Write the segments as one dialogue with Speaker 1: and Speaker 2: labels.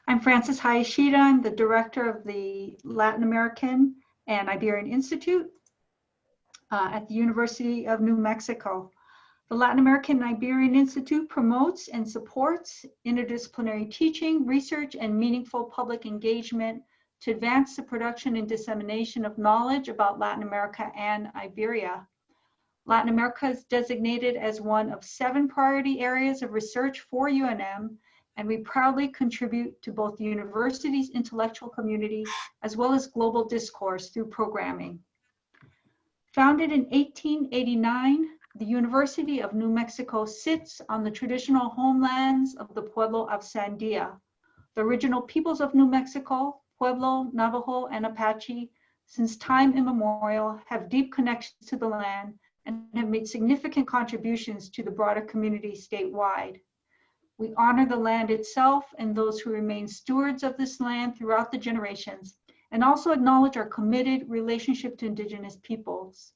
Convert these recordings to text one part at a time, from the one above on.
Speaker 1: I'm Frances Hayashida. I'm the director of the Latin American and Iberian Institute at the University of New Mexico. The Latin American and Iberian Institute promotes and supports interdisciplinary teaching, research, and meaningful public engagement to advance the production and dissemination of knowledge about Latin America and Iberia. Latin America is designated as one of 7 priority areas of research for UNM, and we proudly contribute to both the university's intellectual community as well as global discourse through programming. Founded in 1889, the University of New Mexico sits on the traditional homelands of the Pueblo of Sandia. The original peoples of New Mexico, Pueblo, Navajo, and Apache, since time immemorial, have deep connections to the land and have made significant contributions to the broader community statewide. We honor the land itself and those who remain stewards of this land throughout the generations, and also acknowledge our committed relationship to Indigenous peoples.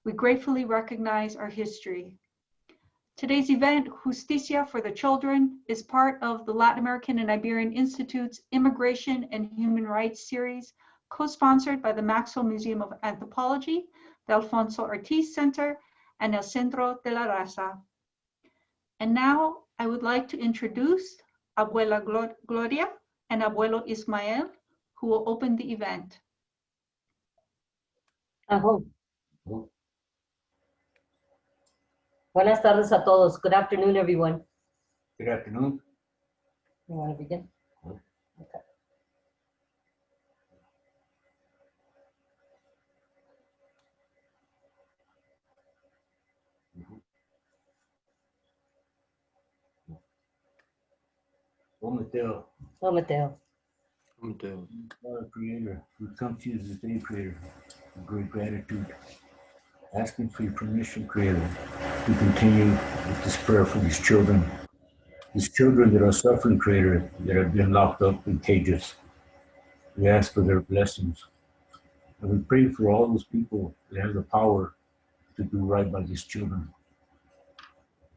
Speaker 1: We gratefully recognize our history. Today's event, Justicia for the Children, is part of the Latin American and Iberian Institute's Immigration and Human Rights series, co-sponsored by the Maxwell Museum of Anthropology, the Alfonso Ortiz Center, and El Centro de la Raza. And now I would like to introduce Abuela Gloria and Abuelo Ismael, who will open the event.
Speaker 2: Ajo. Buenas tardes a todos. Good afternoon, everyone.
Speaker 3: Good afternoon.
Speaker 2: You want to begin? Okay.
Speaker 3: Mateo,
Speaker 2: Oh, Mateo.
Speaker 3: our Creator, we come to you as a day, Creator, with great gratitude, asking for your permission, Creator, to continue with this prayer for these children that are suffering, Creator, that have been locked up in cages. We ask for their blessings, and we pray for all those people that have the power to do right by these children.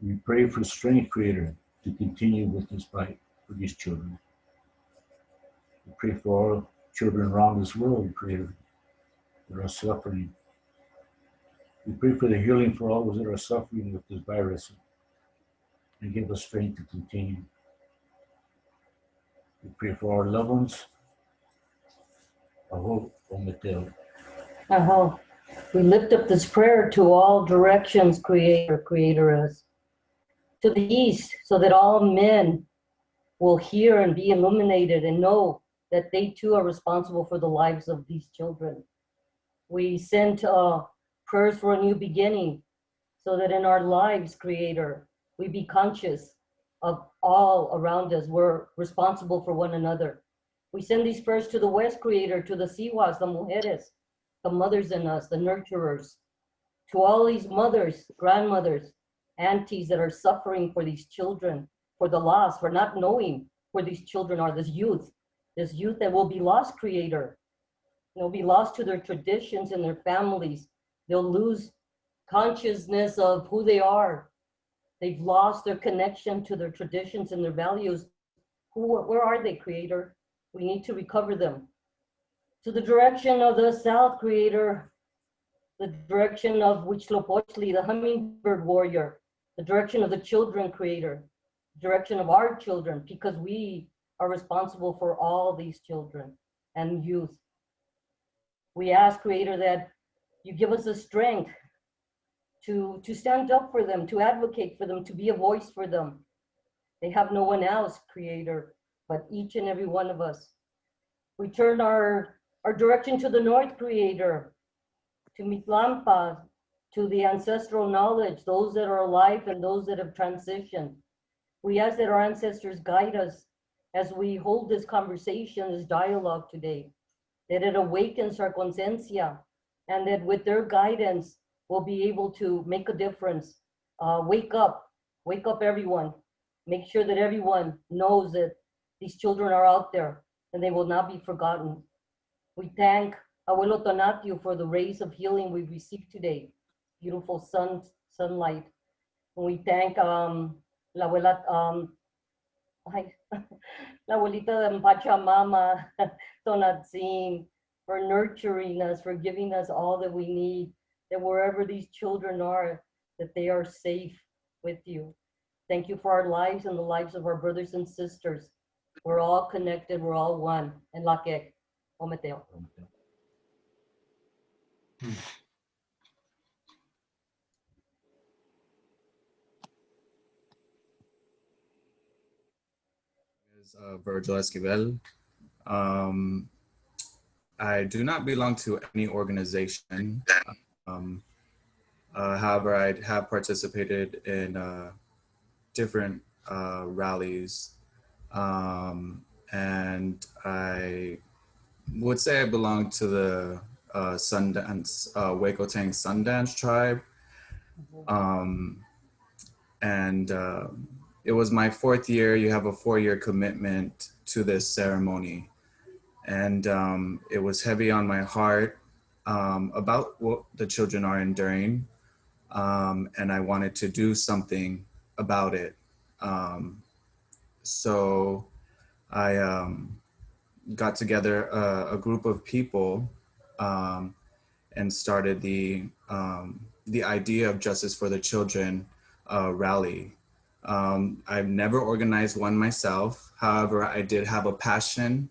Speaker 3: We pray for strength, Creator, to continue with this fight for these children. We pray for all children around this world, Creator, that are suffering. We pray for the healing for all those that are suffering with this virus, and give us strength to continue. We pray for our loved ones. Aho, Ometeo.
Speaker 2: Ajo. We lift up this prayer to all directions, Creator is. To the east, so that all men will hear and be illuminated and know that they too are responsible for the lives of these children. We send prayers for a new beginning, so that in our lives, Creator, we be conscious of all around us. We're responsible for one another. We send these prayers to the West, Creator, to the Siwas, the Mujeres, the mothers in us, the nurturers, to all these mothers, grandmothers, aunties that are suffering for these children, for the loss, for not knowing where these children are, this youth that will be lost, Creator. They'll be lost to their traditions and their families. They'll lose consciousness of who they are. They've lost their connection to their traditions and their values. Where are they, Creator? We need to recover them. To the direction of the South, Creator, the direction of Huitzilopochtli, the hummingbird warrior, the direction of the children, Creator, the direction of our children, because we are responsible for all these children and youth. We ask, Creator, that you give us the strength to stand up for them, to advocate for them, to be a voice for them. They have no one else, Creator, but each and every one of us. We turn our direction to the north, Creator, to Mitlampa, to the ancestral knowledge, those that are alive and those that have transitioned. We ask that our ancestors guide us as we hold this conversation, this dialogue today, that it awakens our conciencia, and that with their guidance, we'll be able to make a difference. Wake up everyone. Make sure that everyone knows that these children are out there and they will not be forgotten. We thank Abuelo Tonatiuh for the rays of healing we've received today. Beautiful sunlight. And we thank La Abuela La abuelita de Pachamama, Tonatzin, for nurturing us, for giving us all that we need, that wherever these children are, that they are safe with you. Thank you for our lives and the lives of our brothers and sisters. We're all connected, we're all one. En la que, Ometeo.
Speaker 4: Is Virgil Esquivel. I do not belong to any organization. However, I have participated in different rallies, and I would say I belong to the Sundance, Wakotang Sundance tribe. It was my 4th year. You have a 4-year commitment to this ceremony. And it was heavy on my heart about what the children are enduring. And I wanted to do something about it. So I got together a group of people and started the idea of Justice for the Children rally. I've never organized one myself. However, I did have a passion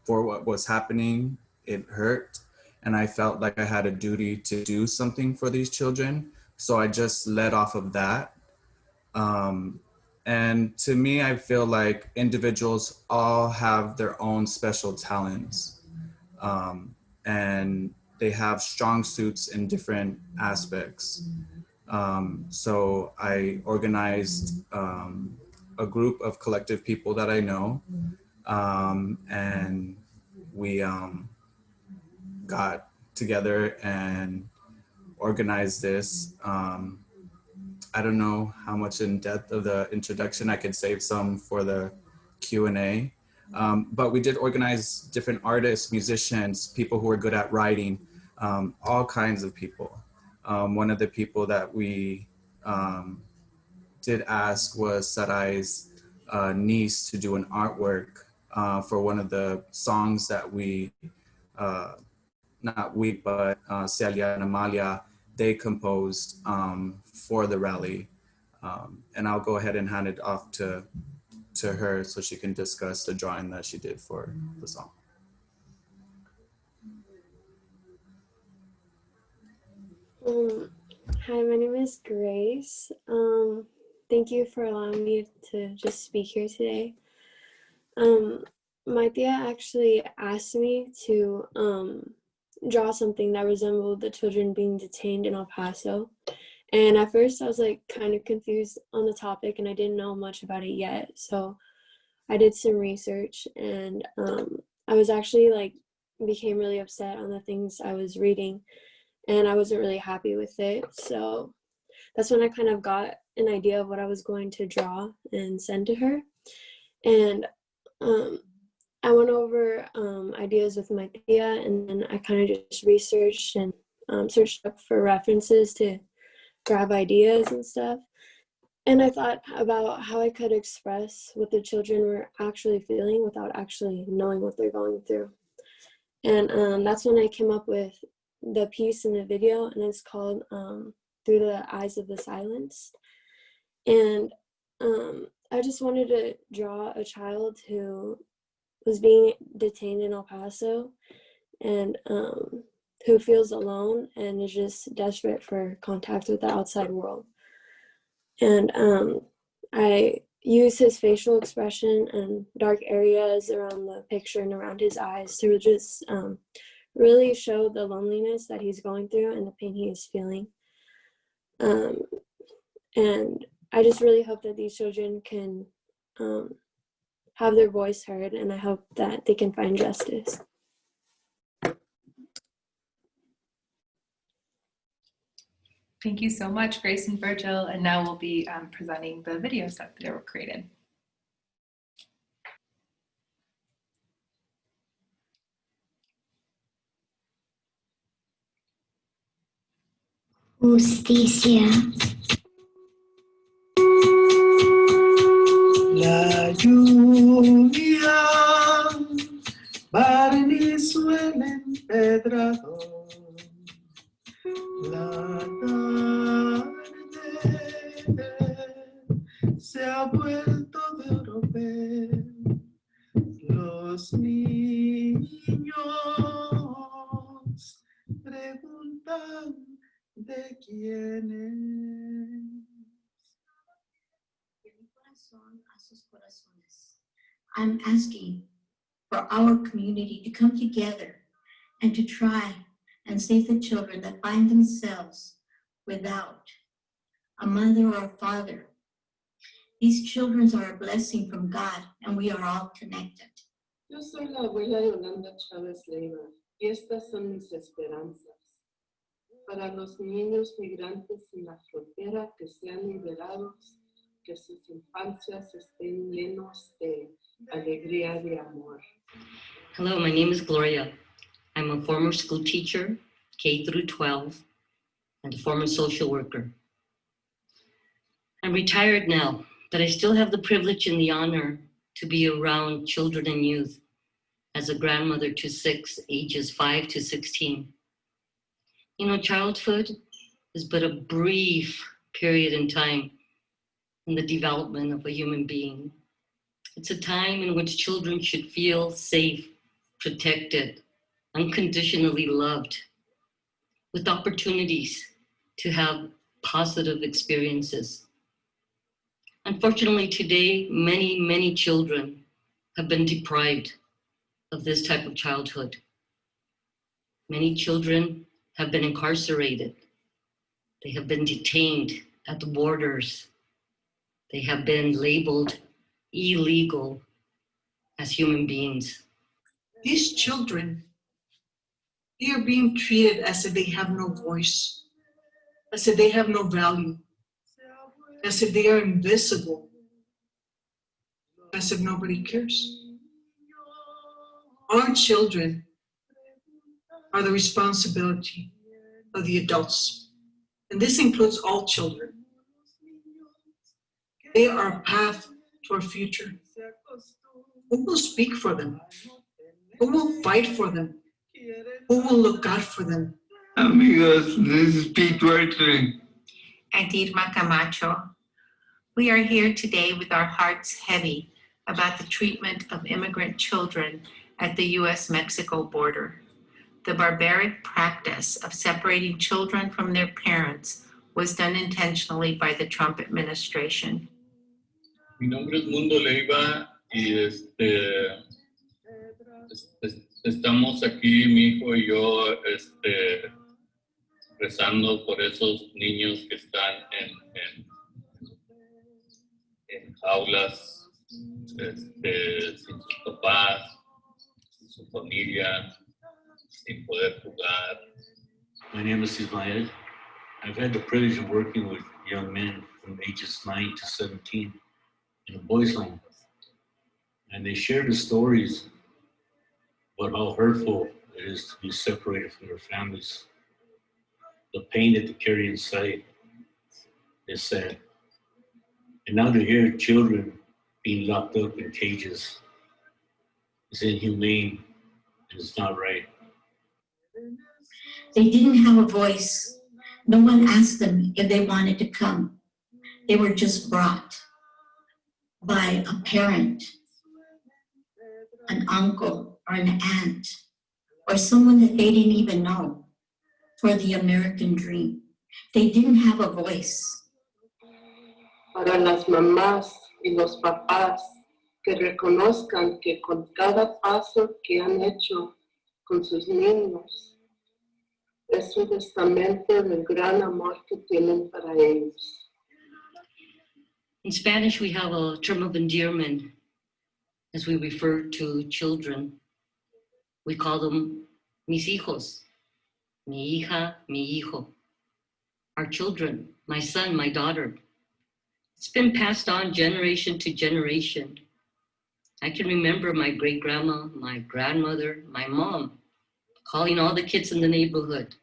Speaker 4: for what was happening. It hurt, and I felt like I had a duty to do something for these children. So I just led off of that. And to me, I feel like individuals all have their own special talents. And they have strong suits in different aspects. So I organized a group of collective people that I know, and we got together and organized this. I don't know how much in depth of the introduction. I could save some for the Q&A. But we did organize different artists, musicians, people who are good at writing, all kinds of people. One of the people that we did ask was Saray's niece to do an artwork for one of the songs that we, not we, but Celia and Amalia, they composed for the rally. And I'll go ahead and hand it off to her so she can discuss the drawing that she did for the song.
Speaker 5: Hi, my name is Grace. Thank you for allowing me to just speak here today. My tia actually asked me to draw something that resembled the children being detained in El Paso. And at first I was like kind of confused on the topic and I didn't know much about it yet. So I did some research and I was actually like became really upset on the things I was reading and I wasn't really happy with it. So that's when I kind of got an idea of what I was going to draw and send to her. And I went over ideas with my tia and then I kind of just researched and searched up for references to grab ideas and stuff. And I thought about how I could express what the children were actually feeling without actually knowing what they're going through. And that's when I came up with the piece in the video, and it's called Through the Eyes of the Silenced. And I just wanted to draw a child who was being detained in El Paso and who feels alone and is just desperate for contact with the outside world. And I use his facial expression and dark areas around the picture and around his eyes to just really show the loneliness that he's going through and the pain he is feeling. And I just really hope that these children can have their voice heard, and I hope that they can find justice.
Speaker 6: Thank you so much, Grace and Virgil. And now we'll be presenting the videos that they were created.
Speaker 7: Justicia. La barnizo el empedrado, la tarde se ha vuelto de oropel, los niños preguntan de quién es.
Speaker 8: I'm asking for our community to come together and to try and save the children that find themselves without a mother or a father. These children are a blessing from God, and we are all connected.
Speaker 9: Yo soy la abuela Yolanda Chávez Leiva y estas son mis esperanzas. Para los niños migrantes en la frontera que sean liberados, que sus infancias estén llenos de alegría de amor.
Speaker 2: Hello, my name is Gloria. I'm a former school teacher, K through 12, and a former social worker. I'm retired now, but I still have the privilege and the honor to be around children and youth as a grandmother to 6, ages 5 to 16. You know, childhood is but a brief period in time in the development of a human being. It's a time in which children should feel safe, protected, unconditionally loved, with opportunities to have positive experiences. Unfortunately, today, many children have been deprived of this type of childhood. Many children have been incarcerated. They have been detained at the borders. They have been labeled illegal as human beings.
Speaker 10: These children, they are being treated as if they have no voice, as if they have no value, as if they are invisible, as if nobody cares. Our children are the responsibility of the adults, and this includes all children. They are a path to our future. Who will speak for them? Who will fight for them? Who will look out for them?
Speaker 11: Amigos, this is Pete Duarte.
Speaker 12: And Irma Camacho. We are here today with our hearts heavy about the treatment of immigrant children at the US-Mexico border. The barbaric practice of separating children from their parents was done intentionally by the Trump administration.
Speaker 11: Mi nombre es Mundo Leiva y estamos aquí, mi hijo y yo, rezando por esos niños que están en jaulas, sin sus papás, sin su familia, sin poder jugar.
Speaker 3: My name is Ismael. I've had the privilege of working with young men from ages 9 to 17 in a boys' line. And they share the stories about how hurtful it is to be separated from their families. The pain that they carry inside is sad. And now to hear children being locked up in cages is inhumane and it's not right.
Speaker 8: They didn't have a voice. No one asked them if they wanted to come. They were just brought by a parent, an uncle, or an aunt, or someone that they didn't even know for the American dream. They didn't have a voice.
Speaker 9: Para las mamás y los papás que reconozcan que con cada paso que han hecho con sus niños es un testamento del gran amor que tienen para ellos.
Speaker 2: In Spanish, we have a term of endearment as we refer to children. We call them mis hijos, mi hija, mi hijo. Our children, my son, my daughter. It's been passed on generation to generation. I can remember my great-grandma, my grandmother, my mom, calling all the kids in the neighborhood.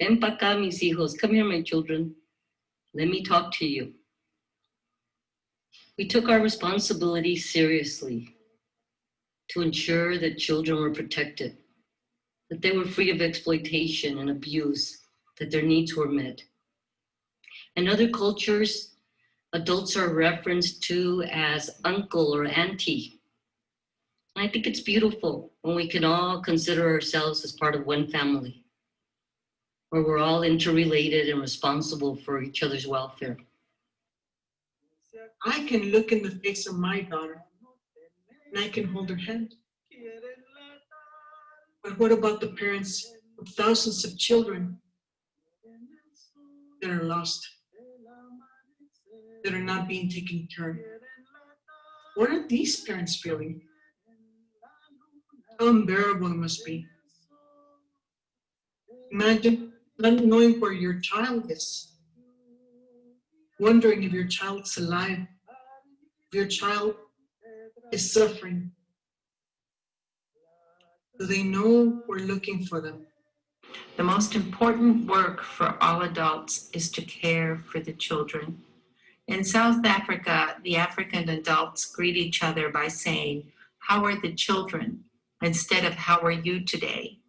Speaker 2: Ven pa' acá, mis hijos. Come here, my children. Let me talk to you. We took our responsibility seriously to ensure that children were protected, that they were free of exploitation and abuse, that their needs were met. In other cultures, adults are referenced to as uncle or auntie. And I think it's beautiful when we can all consider ourselves as part of one family, where we're all interrelated and responsible for each other's welfare.
Speaker 10: I can look in the face of my daughter and I can hold her hand. But what about the parents of thousands of children that are lost, that are not being taken care of? What are these parents feeling? How unbearable it must be. Imagine not knowing where your child is, wondering if your child's alive, if your child is suffering. Do they know we're looking for them?
Speaker 12: The most important work for all adults is to care for the children. In South Africa, the African adults greet each other by saying, "How are the children?" instead of "How are you today?"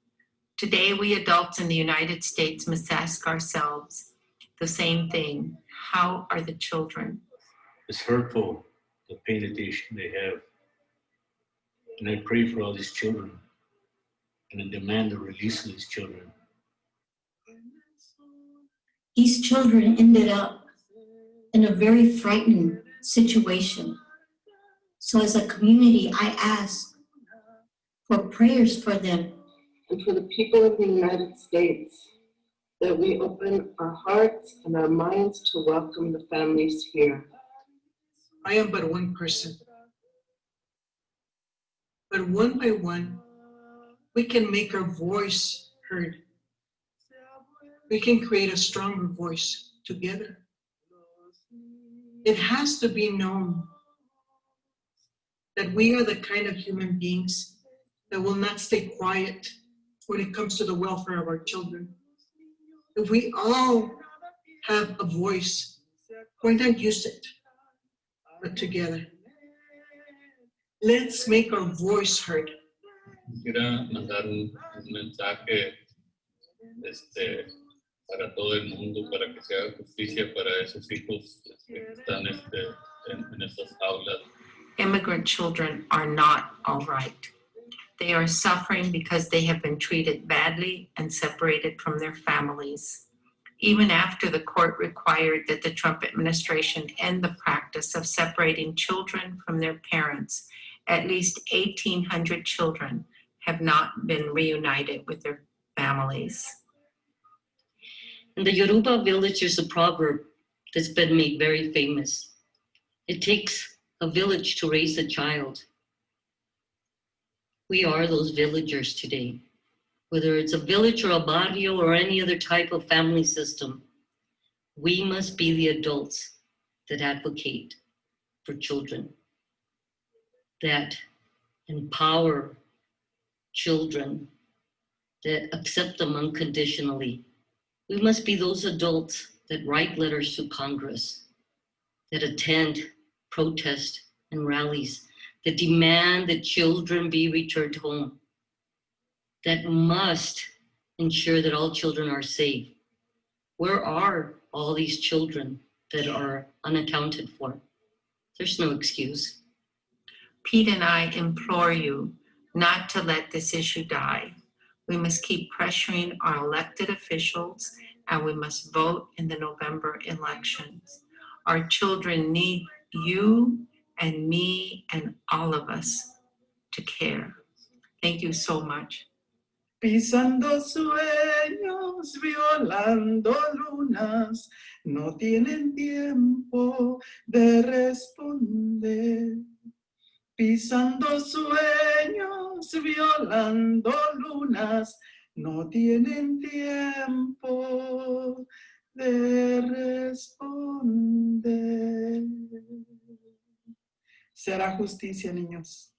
Speaker 12: Today, we adults in the United States must ask ourselves the same thing. How are the children?
Speaker 3: It's hurtful, the pain that they have. And I pray for all these children and I demand the release of these children.
Speaker 8: These children ended up in a very frightening situation. So as a community, I ask for prayers for them.
Speaker 9: And for the people of the United States, that we open our hearts and our minds to welcome the families here.
Speaker 10: I am but one person. But one by one, we can make our voice heard. We can create a stronger voice together. It has to be known that we are the kind of human beings that will not stay quiet when it comes to the welfare of our children. If we all have a voice, why not use it, but together? Let's make our voice heard.
Speaker 11: Quisiera mandar un mensaje para todo el mundo, para que se haga justicia para esos hijos que están en estas aulas.
Speaker 12: Immigrant children are not all right. They are suffering because they have been treated badly and separated from their families. Even after the court required that the Trump administration end the practice of separating children from their parents, at least 1,800 children have not been reunited with their families.
Speaker 2: In the Yoruba village, there's a proverb that's been made very famous. It takes a village to raise a child. We are those villagers today. Whether it's a village or a barrio or any other type of family system, we must be the adults that advocate for children, that empower children, that accept them unconditionally. We must be those adults that write letters to Congress, that attend, protest, and rallies, that demand that children be returned home, that must ensure that all children are safe. Where are all these children that are unaccounted for? There's no excuse.
Speaker 12: Pete and I implore you not to let this issue die. We must keep pressuring our elected officials, and we must vote in the November elections. Our children need you and me and all of us to care. Thank you so much.
Speaker 7: Pisando sueños, violando lunas, no tienen tiempo de responder. Pisando sueños, violando lunas, no tienen tiempo de responder. Será justicia, niños.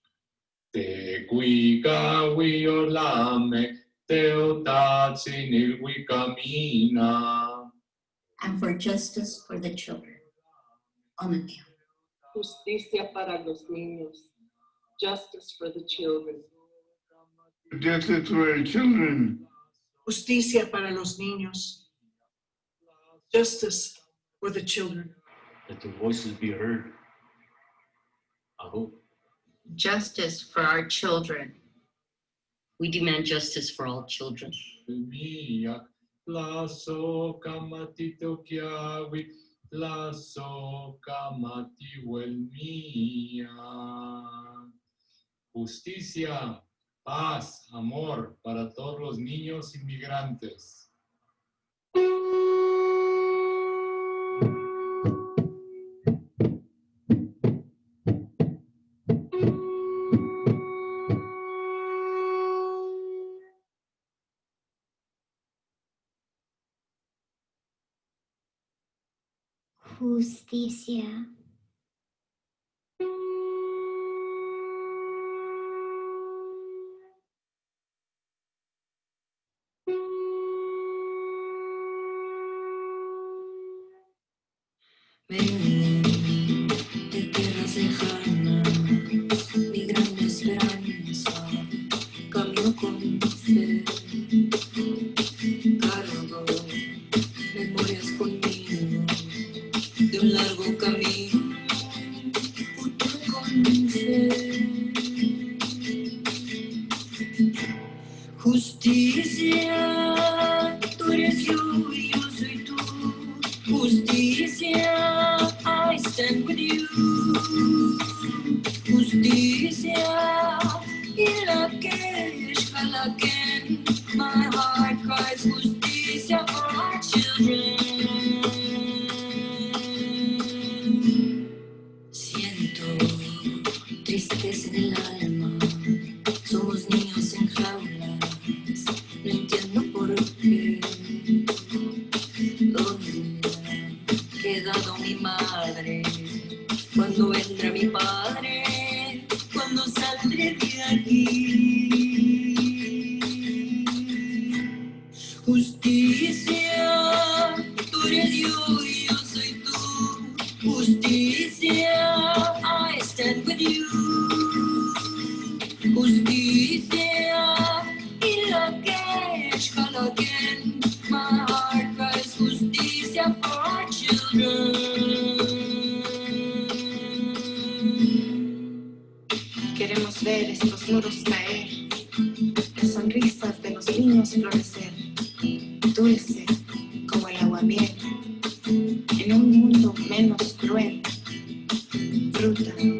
Speaker 11: Te guiga wiolame, teotazi nil wicamina.
Speaker 8: And for justice for the children. Amen.
Speaker 9: Justicia para los niños. justice for the children.
Speaker 13: Justice for our children.
Speaker 10: Justicia para los niños. Justice for the children.
Speaker 3: Let the voices be heard. I hope.
Speaker 12: Justice for our children.
Speaker 2: We demand justice for all children.
Speaker 14: Lasso kamatito kiawi, lasso kamati mía. Justicia, paz, amor para todos los niños inmigrantes.
Speaker 15: Justicia.
Speaker 16: Ven de tierras lejanas, mi gran esperanza, camino con fe, cargo memorias conmigo de un largo camino, futuro con fe. Justicia, tú eres yo y yo soy tú. Justicia, I stand with you. Justicia, ilakesh halaken. My heart cries justicia for our children. Siento tristeza en el alma. Somos niños en jaulas. No entiendo por qué. ¿Dónde ha quedado mi madre? ¿Cuándo vendrá mi padre? ¿Cuándo saldré de aquí? Justicia, tú eres yo y yo soy tú. Justicia, I stand with you. Justicia, ilakesh halaken. My heart cries justicia for our children.
Speaker 9: Queremos ver estos muros caer, las sonrisas de los niños florecer, dulce como el aguamiel, en un mundo menos cruel, fruta de un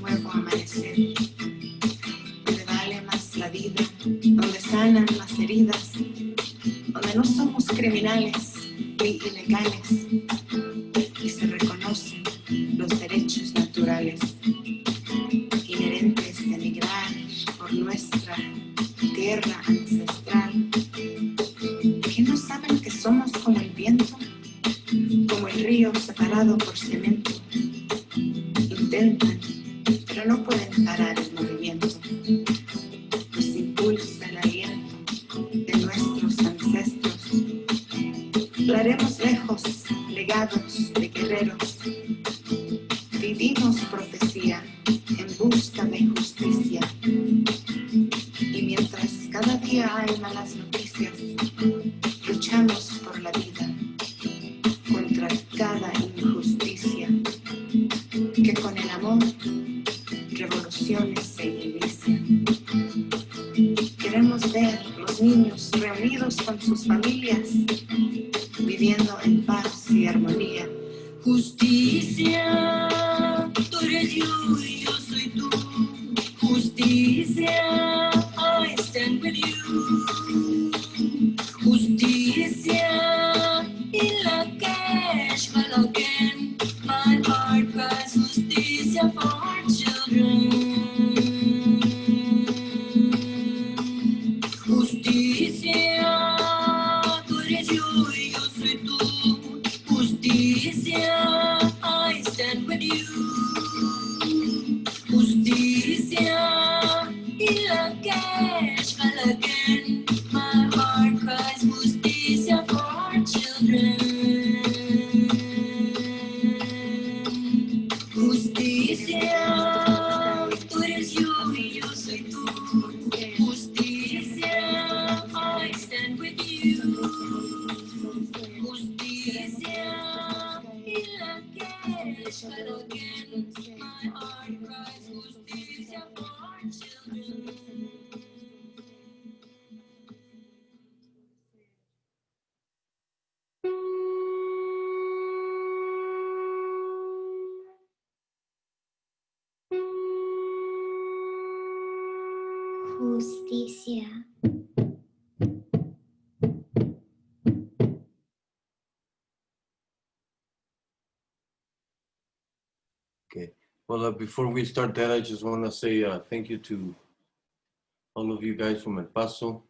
Speaker 9: nuevo amanecer, donde vale más la vida, donde sanan las heridas, donde no somos criminales ni ilegales y se reconocen los derechos naturales inherentes de migrar por nuestra tierra ancestral, que no saben que somos como el viento, como el río separado por cemento. Intentan, pero no pueden parar el movimiento. Nos impulsa el aliento de nuestros ancestros. Lo haremos lejos, legados de guerreros. Vivimos profecía en busca de justicia. Y mientras cada día hay malas noticias, luchamos por la vida contra cada injusticia, que con el amor revoluciones se inician. Queremos ver los niños reunidos con sus familias, viviendo en paz y armonía.
Speaker 16: Justicia, tú eres yo y yo soy tú. Justicia, I stand with you. Justicia, ilakesh halaken. My heart cries justicia for our children. Justicia, tú eres yo y yo soy tú. Justicia, I stand with you. Justicia, ilakesh halaken. My heart cries justicia for our children. Justicia, tú eres yo
Speaker 15: Justicia.
Speaker 17: Okay. Well, before we start that, I just want to say thank you to all of you guys from El Paso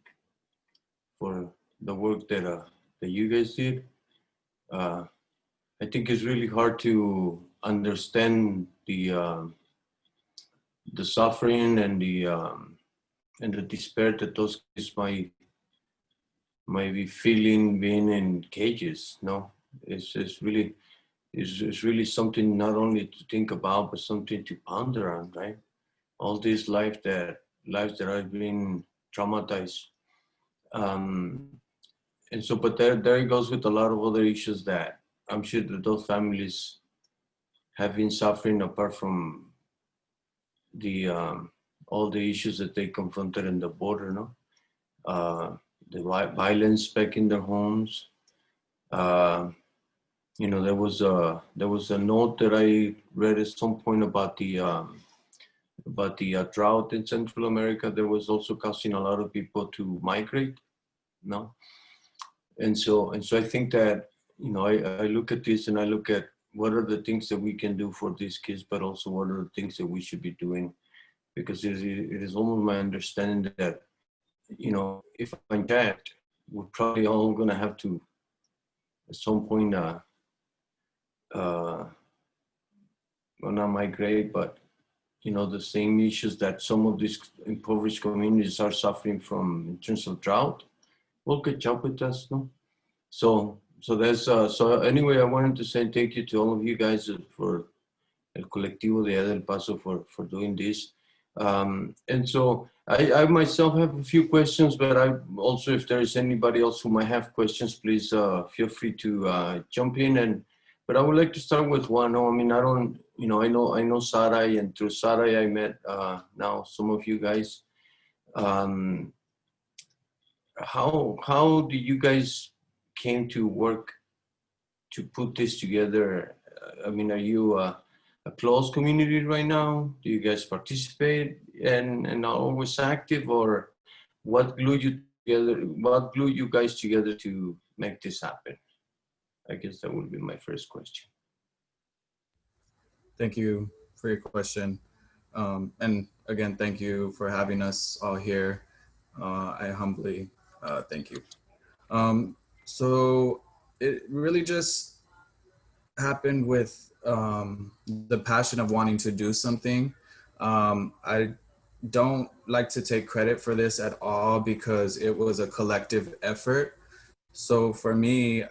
Speaker 17: for the work that you guys did. I think it's really hard to understand the suffering and the despair that those kids might be feeling being in cages. No, it's really something not only to think about, but something to ponder on, right? All these lives that have been traumatized. And so, but there it goes with a lot of other issues that I'm sure that those families have been suffering apart from the all the issues that they confronted in the border, no? The violence back in their homes. You know, there was a note that I read at some point about the drought in Central America. That was also causing a lot of people to migrate, no? And so I think that, you know, I look at this and I look at what are the things that we can do for these kids, but also what are the things that we should be doing, because it is almost my understanding that, you know, if I'm checked, we're probably all going to have to at some point well, not migrate, but, you know, the same issues that some of these impoverished communities are suffering from in terms of drought will catch up with us, no? So there's so anyway, I wanted to say thank you to all of you guys for El Colectivo de El Paso for doing this. And so I myself have a few questions, but I also, if there is anybody else who might have questions, please feel free to jump in. But I would like to start with one. I mean, I don't, you know, I know Saray, and through Saray I met now some of you guys. How do you guys came to work to put this together? I mean, are you a close community right now? Do you guys participate and are always active, or what glued you together? What glued you guys together to make this happen? I guess that would be my first question.
Speaker 4: Thank you for your question. And again, thank you for having us all here. I humbly thank you. So it really just happened with the passion of wanting to do something. I don't like to take credit for this at all because it was a collective effort. So for me,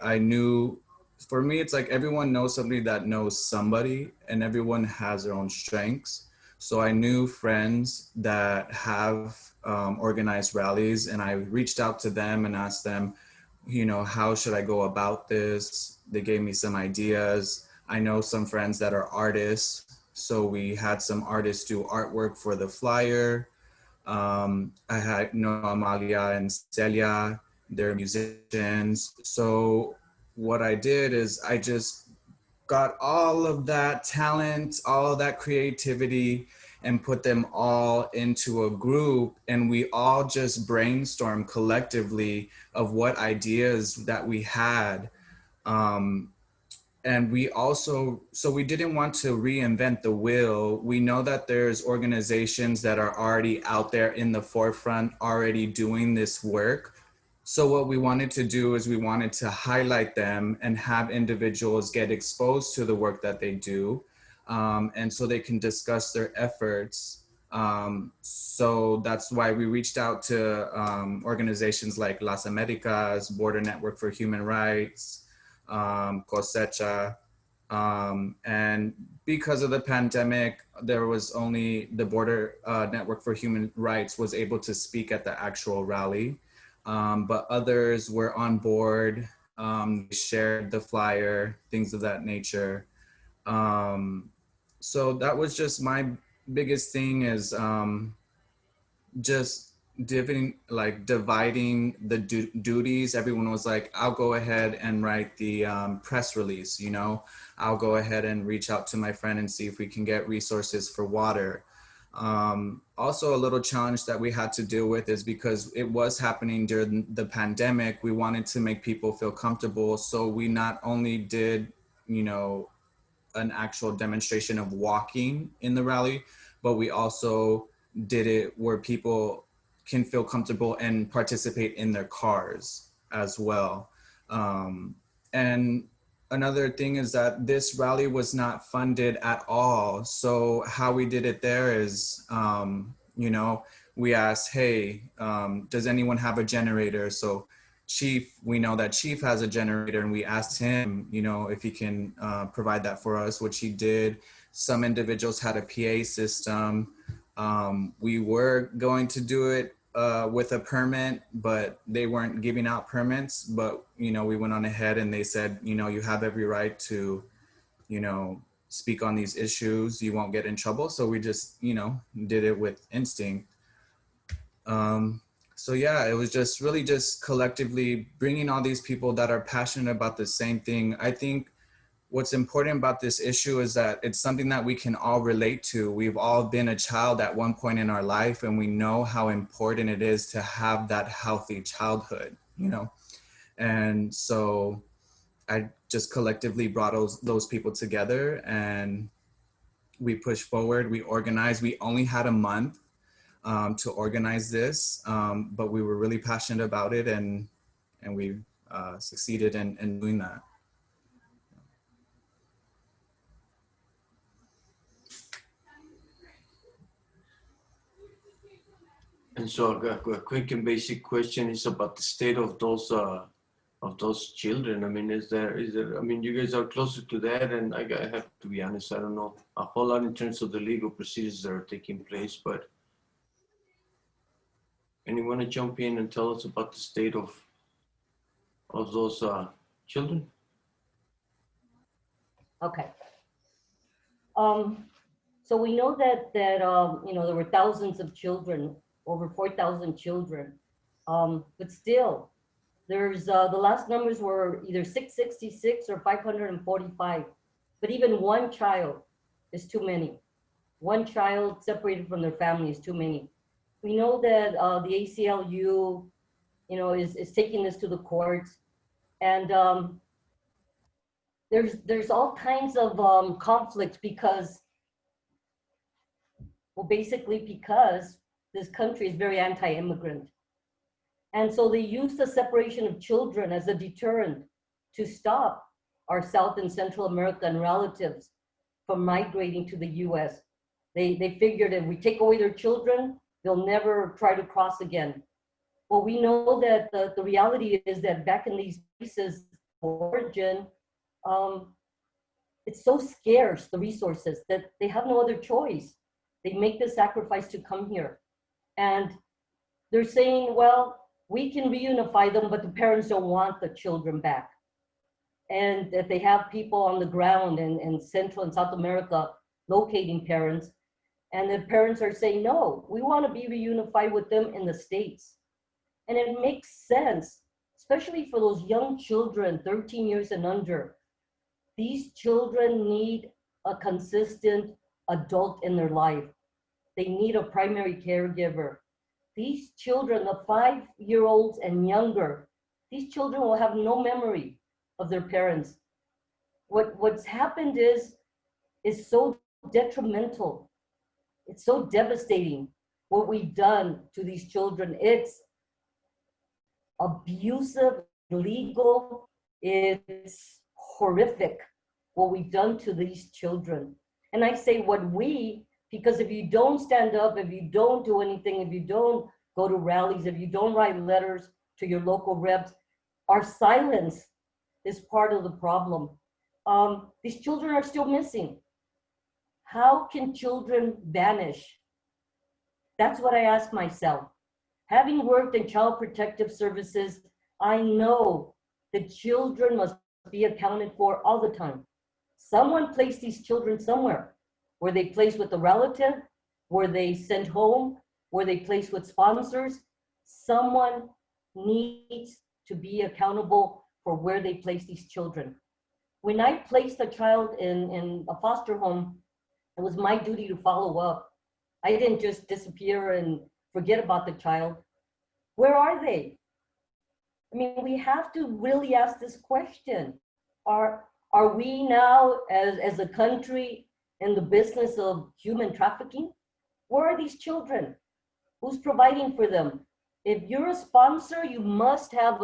Speaker 4: it's like everyone knows somebody that knows somebody, and everyone has their own strengths. So I knew friends that have organized rallies, and I reached out to them and asked them, you know, how should I go about this? They gave me some ideas. I know some friends that are artists, so we had some artists do artwork for the flyer. I had, you know, Amalia and Celia, they're musicians. So what I did is I just got all of that talent, all of that creativity, and put them all into a group, and we all just brainstormed collectively of what ideas that we had. And we also, so we didn't want to reinvent the wheel. We know that there's organizations that are already out there in the forefront already doing this work. So what we wanted to do is we wanted to highlight them and have individuals get exposed to the work that they do. And so they can discuss their efforts. So that's why we reached out to organizations like Las Americas, Border Network for Human Rights, Cosecha. And because of the pandemic, there was only the Border Network for Human Rights was able to speak at the actual rally. But others were on board, shared the flyer, things of that nature. So that was just my biggest thing is just dividing the duties. Everyone was like, I'll go ahead and write the press release, you know, I'll go ahead and reach out to my friend and see if we can get resources for water. Also, a little challenge that we had to deal with is because it was happening during the pandemic, we wanted to make people feel comfortable. So we not only did, you know, an actual demonstration of walking in the rally, but we also did it where people can feel comfortable and participate in their cars as well. And another thing is that this rally was not funded at all. So how we did it there is, you know, we asked, hey, does anyone have a generator? So Chief, we know that Chief has a generator, and we asked him, you know, if he can provide that for us, which he did. Some individuals had a PA system. We were going to do it with a permit, but they weren't giving out permits. But, you know, we went on ahead and they said, you know, you have every right to, you know, speak on these issues. You won't get in trouble. So we just, you know, did it with instinct. So yeah, it was just really just collectively bringing all these people that are passionate about the same thing. I think what's important about this issue is that it's something that we can all relate to. We've all been a child at one point in our life, and we know how important it is to have that healthy childhood, you know? And so I just collectively brought those people together, and we pushed forward, we organized. We only had a month to organize this, but we were really passionate about it, and we succeeded in doing that.
Speaker 17: And so a quick and basic question is about the state of those children. I mean, is there, I mean, you guys are closer to that, and I have to be honest, I don't know a whole lot in terms of the legal procedures that are taking place, but anyone want to jump in and tell us about the state of those children?
Speaker 2: Okay. So we know that you know, there were thousands of children, over 4,000 children, but still, there's the last numbers were either 666 or 545, but even one child is too many. One child separated from their family is too many. We know that the ACLU, you know, is taking this to the courts, and there's all kinds of conflicts because, well, basically because this country is very anti-immigrant. And so they use the separation of children as a deterrent to stop our South and Central American relatives from migrating to the US. They figured if we take away their children, they'll never try to cross again. Well, we know that the reality is that back in these places of origin, it's so scarce, the resources, that they have no other choice. They make the sacrifice to come here. And they're saying, well, we can reunify them, but the parents don't want the children back. And that they have people on the ground in Central and South America locating parents. And the parents are saying, no, we want to be reunified with them in the States. And it makes sense, especially for those young children, 13 years and under. These children need a consistent adult in their life. They need a primary caregiver. These children, the 5-year-olds and younger, these children will have no memory of their parents. What's happened is so detrimental. It's so devastating what we've done to these children. It's abusive, illegal, it's horrific what we've done to these children. And I say what we, because if you don't stand up, if you don't do anything, if you don't go to rallies, if you don't write letters to your local reps, our silence is part of the problem. These children are still missing. How can children vanish? That's what I ask myself. Having worked in child protective services, I know that children must be accounted for all the time. Someone placed these children somewhere. Were they placed with a relative? Were they sent home? Were they placed with sponsors? Someone needs to be accountable for where they place these children. When I placed a child in a foster home, it was my duty to follow up. I didn't just disappear and forget about the child. Where are they? I mean, we have to really ask this question. Are we now, as a country, in the business of human trafficking? Where are these children? Who's providing for them? If you're a sponsor, you must have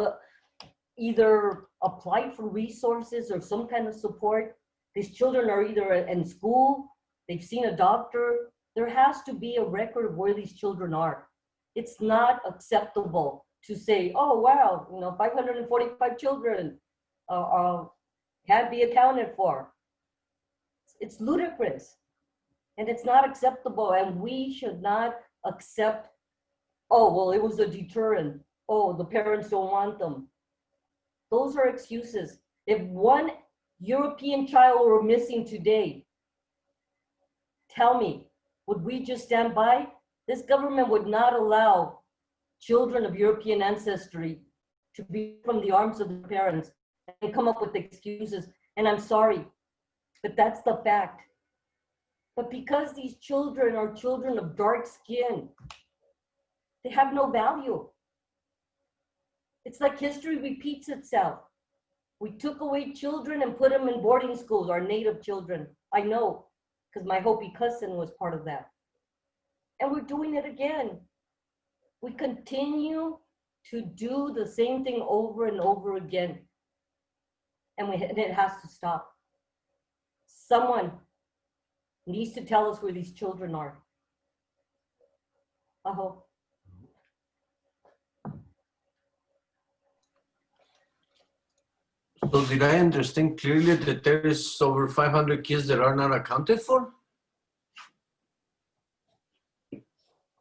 Speaker 2: either applied for resources or some kind of support. These children are either in school, they've seen a doctor. There has to be a record of where these children are. It's not acceptable to say, oh, wow, 545 children can't be accounted for. It's ludicrous and it's not acceptable, and we should not accept, oh, well, it was a deterrent. Oh, the parents don't want them. Those are excuses. If one European child were missing today, tell me, would we just stand by? This government would not allow children of European ancestry to be from the arms of their parents and come up with excuses. And I'm sorry, but that's the fact. But because these children are children of dark skin, they have no value. It's like history repeats itself. We took away children and put them in boarding schools, our native children. I know, because my Hopi cousin was part of that. And we're doing it again. We continue to do the same thing over and over again. And it has to stop. Someone needs to tell us where these children are. I hope.
Speaker 17: So did I understand clearly that there is over 500 kids that are not accounted for?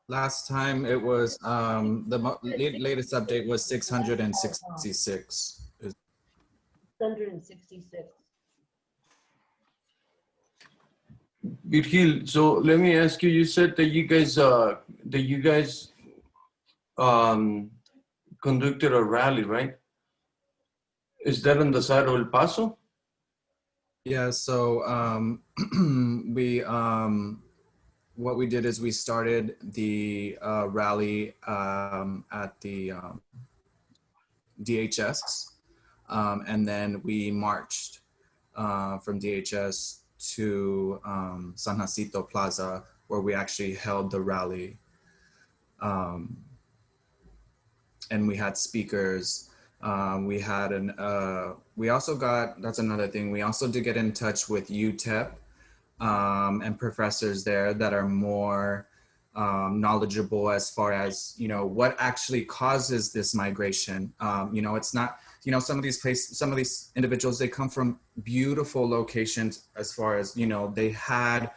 Speaker 4: Last time it was, the latest update was 666.
Speaker 2: 666.
Speaker 17: Virgil, so let me ask you, you said that you guys conducted a rally, right? Is that on the side of El Paso?
Speaker 4: Yeah, so what we did is we started the rally at the DHS, and then we marched from DHS to San Jacinto Plaza, where we actually held the rally. And we had speakers. We also got, that's another thing, we also did get in touch with UTEP and professors there that are more knowledgeable as far as, what actually causes this migration. It's not, some of these individuals, they come from beautiful locations as far as, they had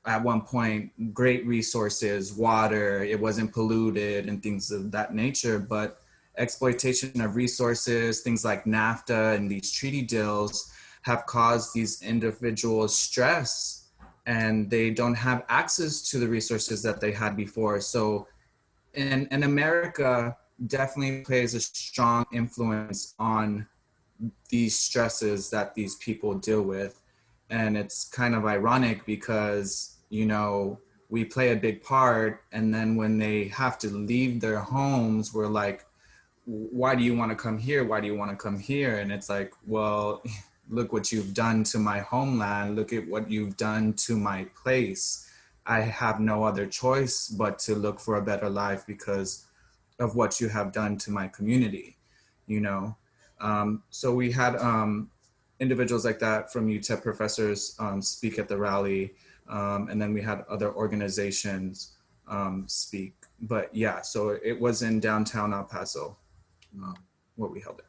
Speaker 4: at one point great resources, water, it wasn't polluted and things of that nature, but exploitation of resources, things like NAFTA and these treaty deals have caused these individuals stress, and they don't have access to the resources that they had before. So in America definitely plays a strong influence on these stresses that these people deal with. And it's kind of ironic because, we play a big part, and then when they have to leave their homes, we're like, why do you want to come here? Why do you want to come here? And it's like, well, look what you've done to my homeland. Look at what you've done to my place. I have no other choice but to look for a better life because of what you have done to my community, So we had individuals like that from UTEP professors speak at the rally. And then we had other organizations speak. But yeah, so it was in downtown El Paso, where we held it.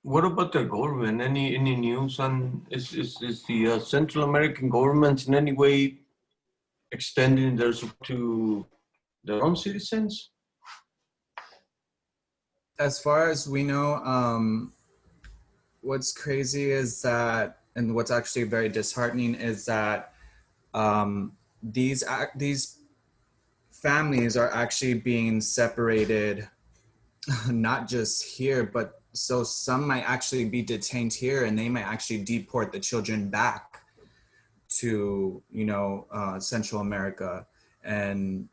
Speaker 17: What about the government? Any news on, is the Central American governments in any way extending their support to their own citizens?
Speaker 4: As far as we know, what's crazy is that, and what's actually very disheartening is that these families are actually being separated, not just here, but so some might actually be detained here, and they might actually deport the children back to, you know, Central America. And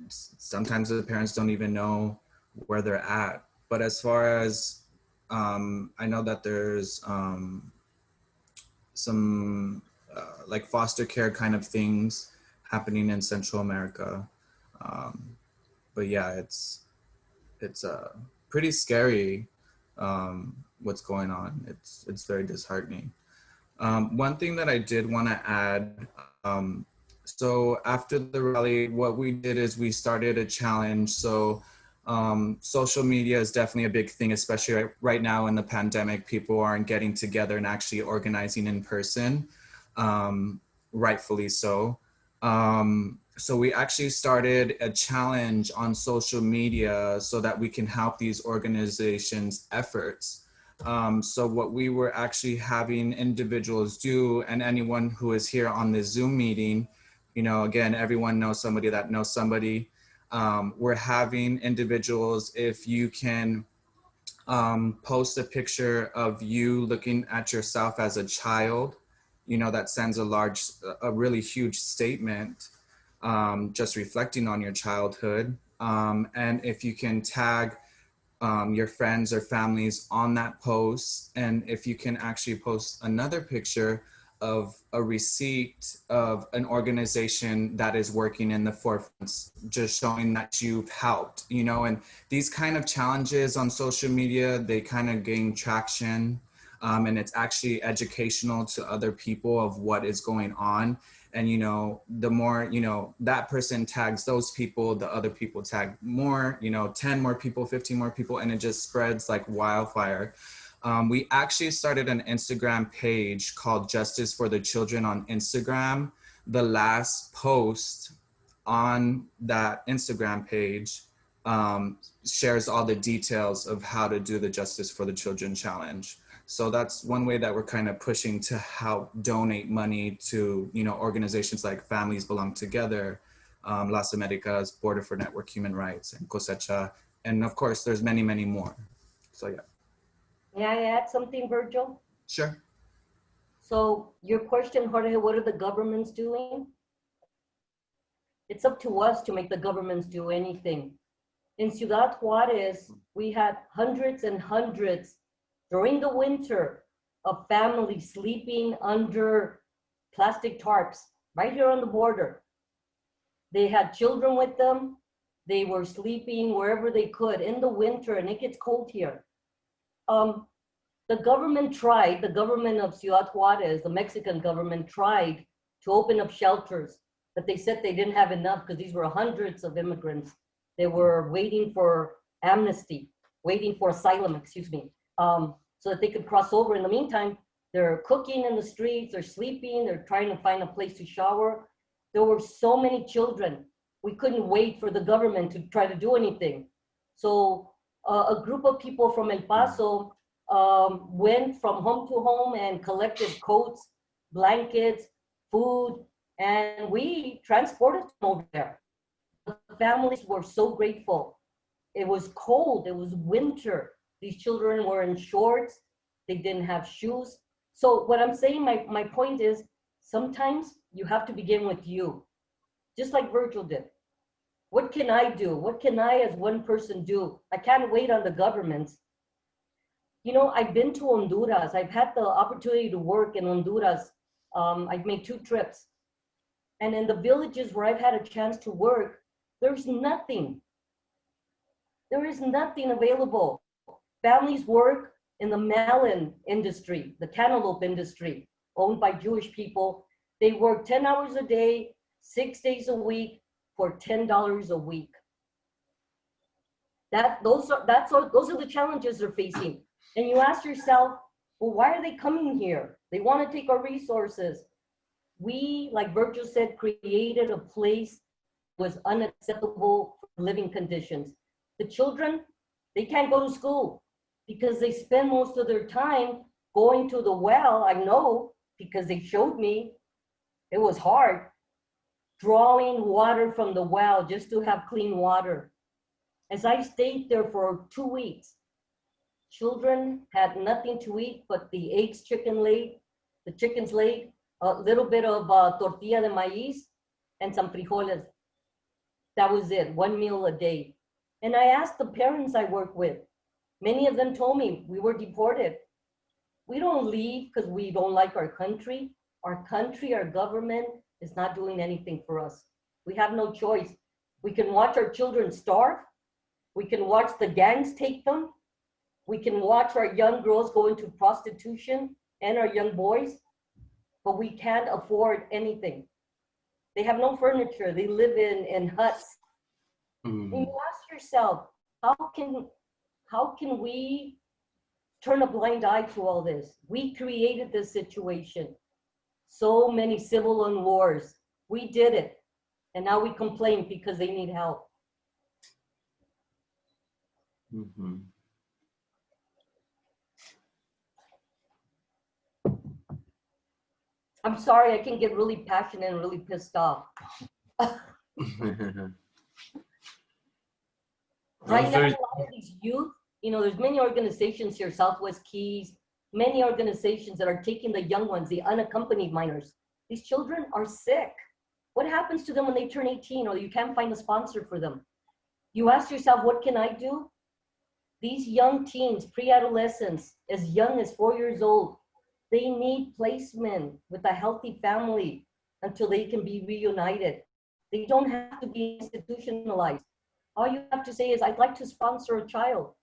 Speaker 4: sometimes the parents don't even know where they're at. But as far as, I know that there's some like foster care kind of things happening in Central America. But yeah, it's pretty scary what's going on. It's very disheartening. One thing that I did want to add, so after the rally, what we did is we started a challenge. So social media is definitely a big thing, especially right now in the pandemic. People aren't getting together and actually organizing in person, rightfully so. So we actually started a challenge on social media so that we can help these organizations' efforts. So what we were actually having individuals do, and anyone who is here on this Zoom meeting, you know, again, everyone knows somebody that knows somebody. We're having individuals, if you can post a picture of you looking at yourself as a child, you know, that sends a really huge statement, just reflecting on your childhood. And if you can tag your friends or families on that post, and if you can actually post another picture of a receipt of an organization that is working in the forefront, just showing that you've helped, you know. And these kind of challenges on social media, they kind of gain traction, and it's actually educational to other people of what is going on. And, you know, the more, you know, that person tags those people, the other people tag more, you know, 10 more people, 15 more people, and it just spreads like wildfire. We actually started an Instagram page called Justice for the Children on Instagram. The last post on that Instagram page shares all the details of how to do the Justice for the Children challenge. So that's one way that we're kind of pushing to help donate money to, you know, organizations like Families Belong Together, Las Americas, Border for Network Human Rights, and Cosecha. And of course, there's many, many more. So yeah.
Speaker 2: May I add something, Virgil?
Speaker 4: Sure.
Speaker 2: So your question, Jorge, what are the governments doing? It's up to us to make the governments do anything. In Ciudad Juárez, we had hundreds and hundreds during the winter of families sleeping under plastic tarps right here on the border. They had children with them. They were sleeping wherever they could in the winter, and it gets cold here. The government of Ciudad Juárez, the Mexican government tried to open up shelters, but they said they didn't have enough because these were hundreds of immigrants. They were waiting for amnesty, waiting for asylum, excuse me, so that they could cross over. In the meantime, they're cooking in the streets, they're sleeping, they're trying to find a place to shower. There were so many children. We couldn't wait for the government to try to do anything. So a group of people from El Paso went from home to home and collected coats, blankets, food, and we transported them over there. The families were so grateful. It was cold, it was winter. These children were in shorts, they didn't have shoes. So what I'm saying, my point is, sometimes you have to begin with you, just like Virgil did. What can I do? What can I as one person do? I can't wait on the governments. You know, I've been to Honduras. I've had the opportunity to work in Honduras. I've made 2 trips. And in the villages where I've had a chance to work, there's nothing. There is nothing available. Families work in the melon industry, the cantaloupe industry, owned by Jewish people. They work 10 hours a day, 6 days a week for $10 a week. Those are the challenges they're facing. And you ask yourself, well, why are they coming here? They want to take our resources. We, like Virgil said, created a place that was unacceptable for living conditions. The children, they can't go to school because they spend most of their time going to the well. I know because they showed me. It was hard drawing water from the well just to have clean water. As I stayed there for 2 weeks, Children had nothing to eat but the eggs the chickens laid, a little bit of tortilla de maíz and some frijoles. That was it, 1 meal a day. And I asked the parents I work with. Many of them told me we were deported. We don't leave because we don't like our country. Our country, our government is not doing anything for us. We have no choice. We can watch our children starve. We can watch the gangs take them. We can watch our young girls go into prostitution and our young boys, but we can't afford anything. They have no furniture. They live in huts. And you ask yourself, how can we turn a blind eye to all this? We created this situation. So many civil wars. We did it. And now we complain because they need help. I'm sorry, I can get really passionate and really pissed off. Right now, a lot of these youth, there's many organizations here, Southwest Keys, many organizations that are taking the young ones, the unaccompanied minors. These children are sick. What happens to them when they turn 18 or you can't find a sponsor for them? You ask yourself, what can I do? These young teens, pre-adolescents, as young as 4 years old, they need placement with a healthy family until they can be reunited. They don't have to be institutionalized. All you have to say is, I'd like to sponsor a child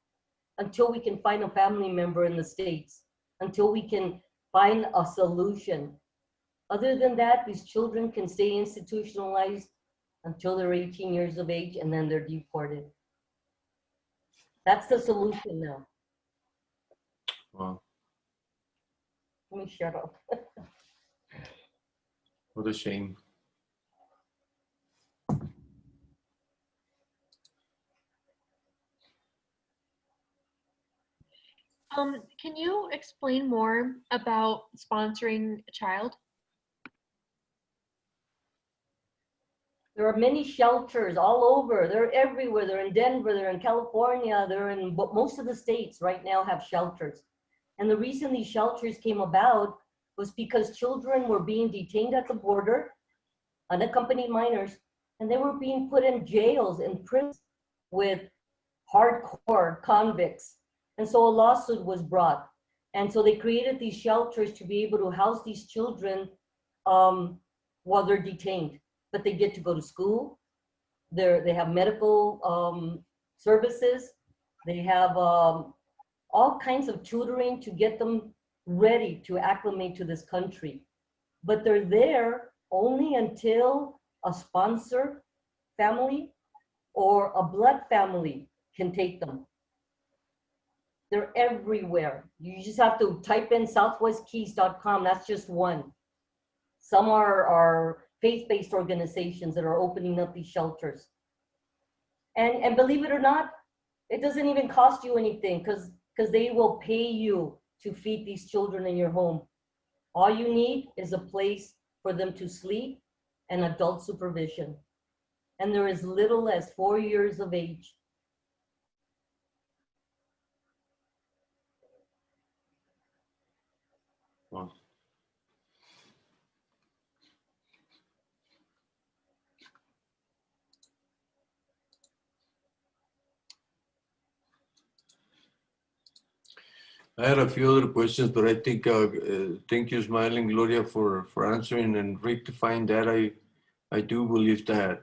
Speaker 2: until we can find a family member in the States, until we can find a solution. Other than that, these children can stay institutionalized until they're 18 years of age and then they're deported. That's the solution now.
Speaker 17: Wow.
Speaker 2: Let me shut up.
Speaker 17: What a shame.
Speaker 15: Can you explain more about sponsoring a child?
Speaker 2: There are many shelters all over. They're everywhere. They're in Denver, they're in California, they're in most of the states right now have shelters. And the reason these shelters came about was because children were being detained at the border, unaccompanied minors, and they were being put in jails and prisons with hardcore convicts. And so a lawsuit was brought. And so they created these shelters to be able to house these children while they're detained. But they get to go to school. They have medical services. They have all kinds of tutoring to get them ready to acclimate to this country. But they're there only until a sponsor family or a blood family can take them. They're everywhere. You just have to type in southwestkeys.com. That's just one. Some are faith-based organizations that are opening up these shelters. And believe it or not, it doesn't even cost you anything because they will pay you to feed these children in your home. All you need is a place for them to sleep and adult supervision. And they're as little as 4 years of age.
Speaker 17: Wow. I had a few other questions, but I think thank you, Ismael and Gloria, for answering and rectifying that. I do believe that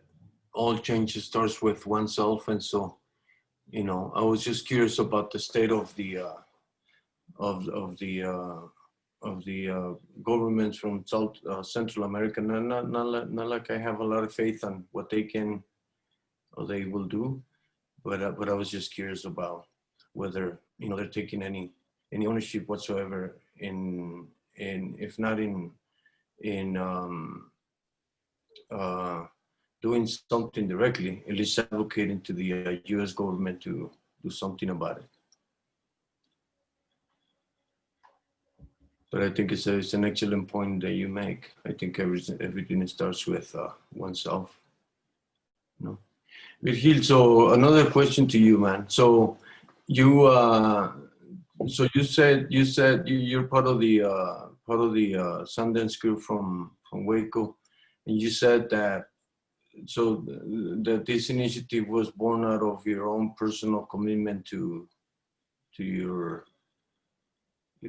Speaker 17: all change starts with oneself, and so, I was just curious about the state of the governments from Central America. Not like I have a lot of faith on what they can or they will do, but I was just curious about whether they're taking any ownership whatsoever in if not in doing something directly, at least advocating to the U.S. government to do something about it. But I think it's an excellent point that you make. I think everything starts with oneself. Virgil, so another question to you, man. So you So you're part of the Sundance group from Waco, and you said that that this initiative was born out of your own personal commitment to your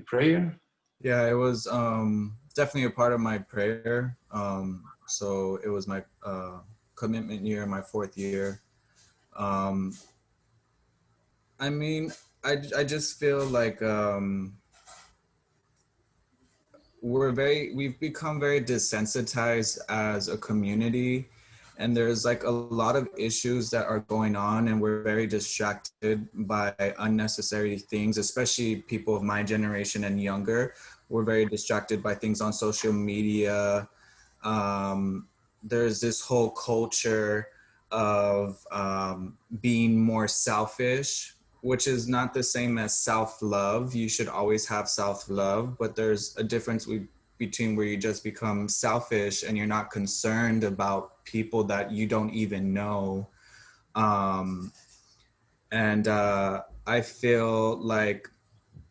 Speaker 17: prayer.
Speaker 4: Yeah, it was definitely a part of my prayer. So it was my commitment year, my 4th year. I mean, I just feel like we've become very desensitized as a community, and there's like a lot of issues that are going on, and we're very distracted by unnecessary things, especially people of my generation and younger. We're very distracted by things on social media. There's this whole culture of being more selfish, which is not the same as self-love. You should always have self-love, but there's a difference between where you just become selfish and you're not concerned about people that you don't even know. I feel like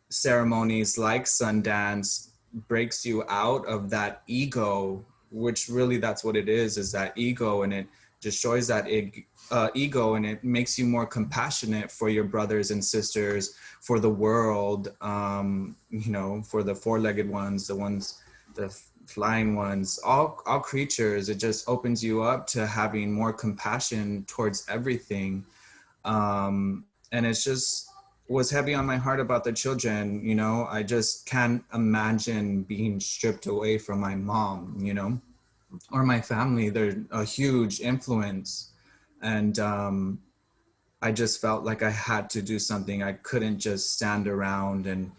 Speaker 4: ceremonies like Sundance breaks you out of that ego, which really that's what it is that ego, and it destroys that ego, and it makes you more compassionate for your brothers and sisters, for the world, for the four-legged ones, the flying ones, all creatures. It just opens you up to having more compassion towards everything. And it's just was heavy on my heart about the children. I just can't imagine being stripped away from my mom, or my family. They're a huge influence. And I just felt like I had to do something. I couldn't just stand around, and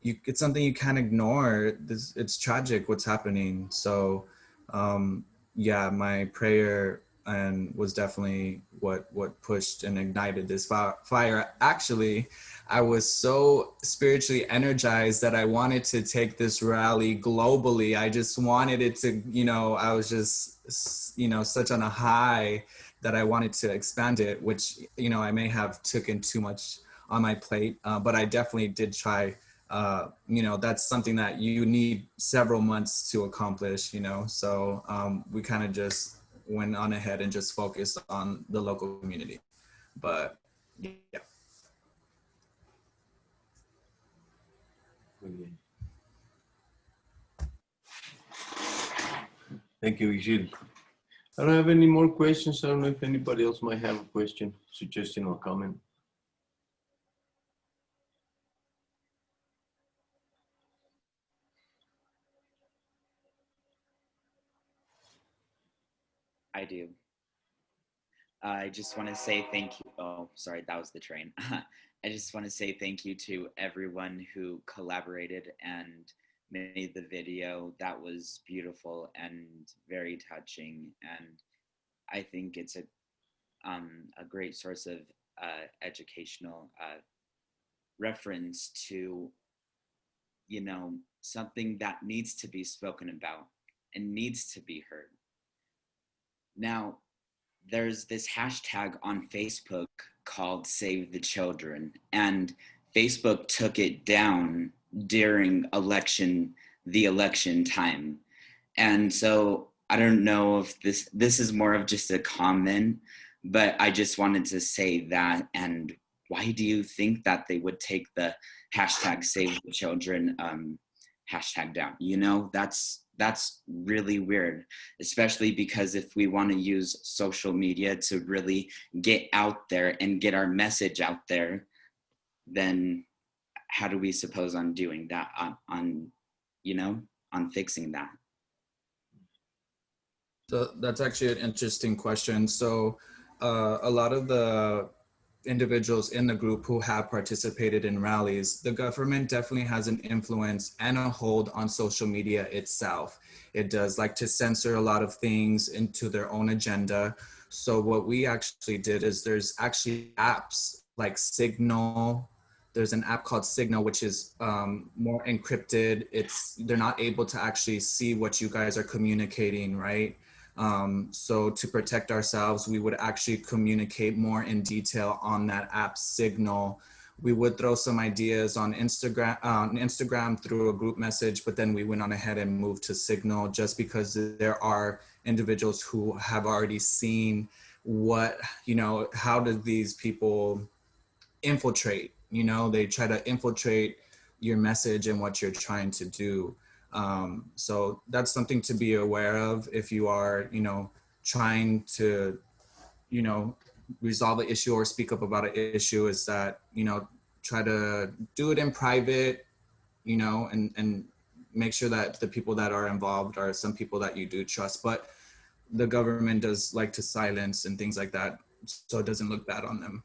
Speaker 4: it's something you can't ignore. It's tragic what's happening. So yeah, my prayer was definitely what pushed and ignited this fire. Actually, I was so spiritually energized that I wanted to take this rally globally. I just wanted it to, I was just, such on a high that I wanted to expand it, which, I may have taken too much on my plate, but I definitely did try. That's something that you need several months to accomplish, so we kind of just went on ahead and just focused on the local community. But yeah.
Speaker 17: Thank you, Virgil. I don't have any more questions. I don't know if anybody else might have a question, suggestion, or comment.
Speaker 18: I do. I just want to say thank you. Oh, sorry, that was the train. I just want to say thank you to everyone who collaborated and made the video. That was beautiful and very touching. And I think it's a great source of educational reference to, something that needs to be spoken about and needs to be heard. Now, there's this hashtag on Facebook called Save the Children, and Facebook took it down during the election time. And so I don't know if this is more of just a comment, but I just wanted to say that. And why do you think that they would take the hashtag Save the Children hashtag down? That's really weird, especially because if we want to use social media to really get out there and get our message out there, then how do we suppose on doing that, on fixing that?
Speaker 4: So that's actually an interesting question. So a lot of the individuals in the group who have participated in rallies, the government definitely has an influence and a hold on social media itself. It does like to censor a lot of things into their own agenda. So what we actually did is there's actually apps like Signal. There's an app called Signal, which is more encrypted. They're not able to actually see what you guys are communicating, right? So to protect ourselves, we would actually communicate more in detail on that app Signal, we would throw some ideas on Instagram through a group message, but then we went on ahead and moved to Signal just because there are individuals who have already seen what, how do these people infiltrate, they try to infiltrate your message and what you're trying to do. So that's something to be aware of if you are, trying to, resolve an issue or speak up about an issue, is that, try to do it in private, and make sure that the people that are involved are some people that you do trust. But the government does like to silence and things like that, so it doesn't look bad on them.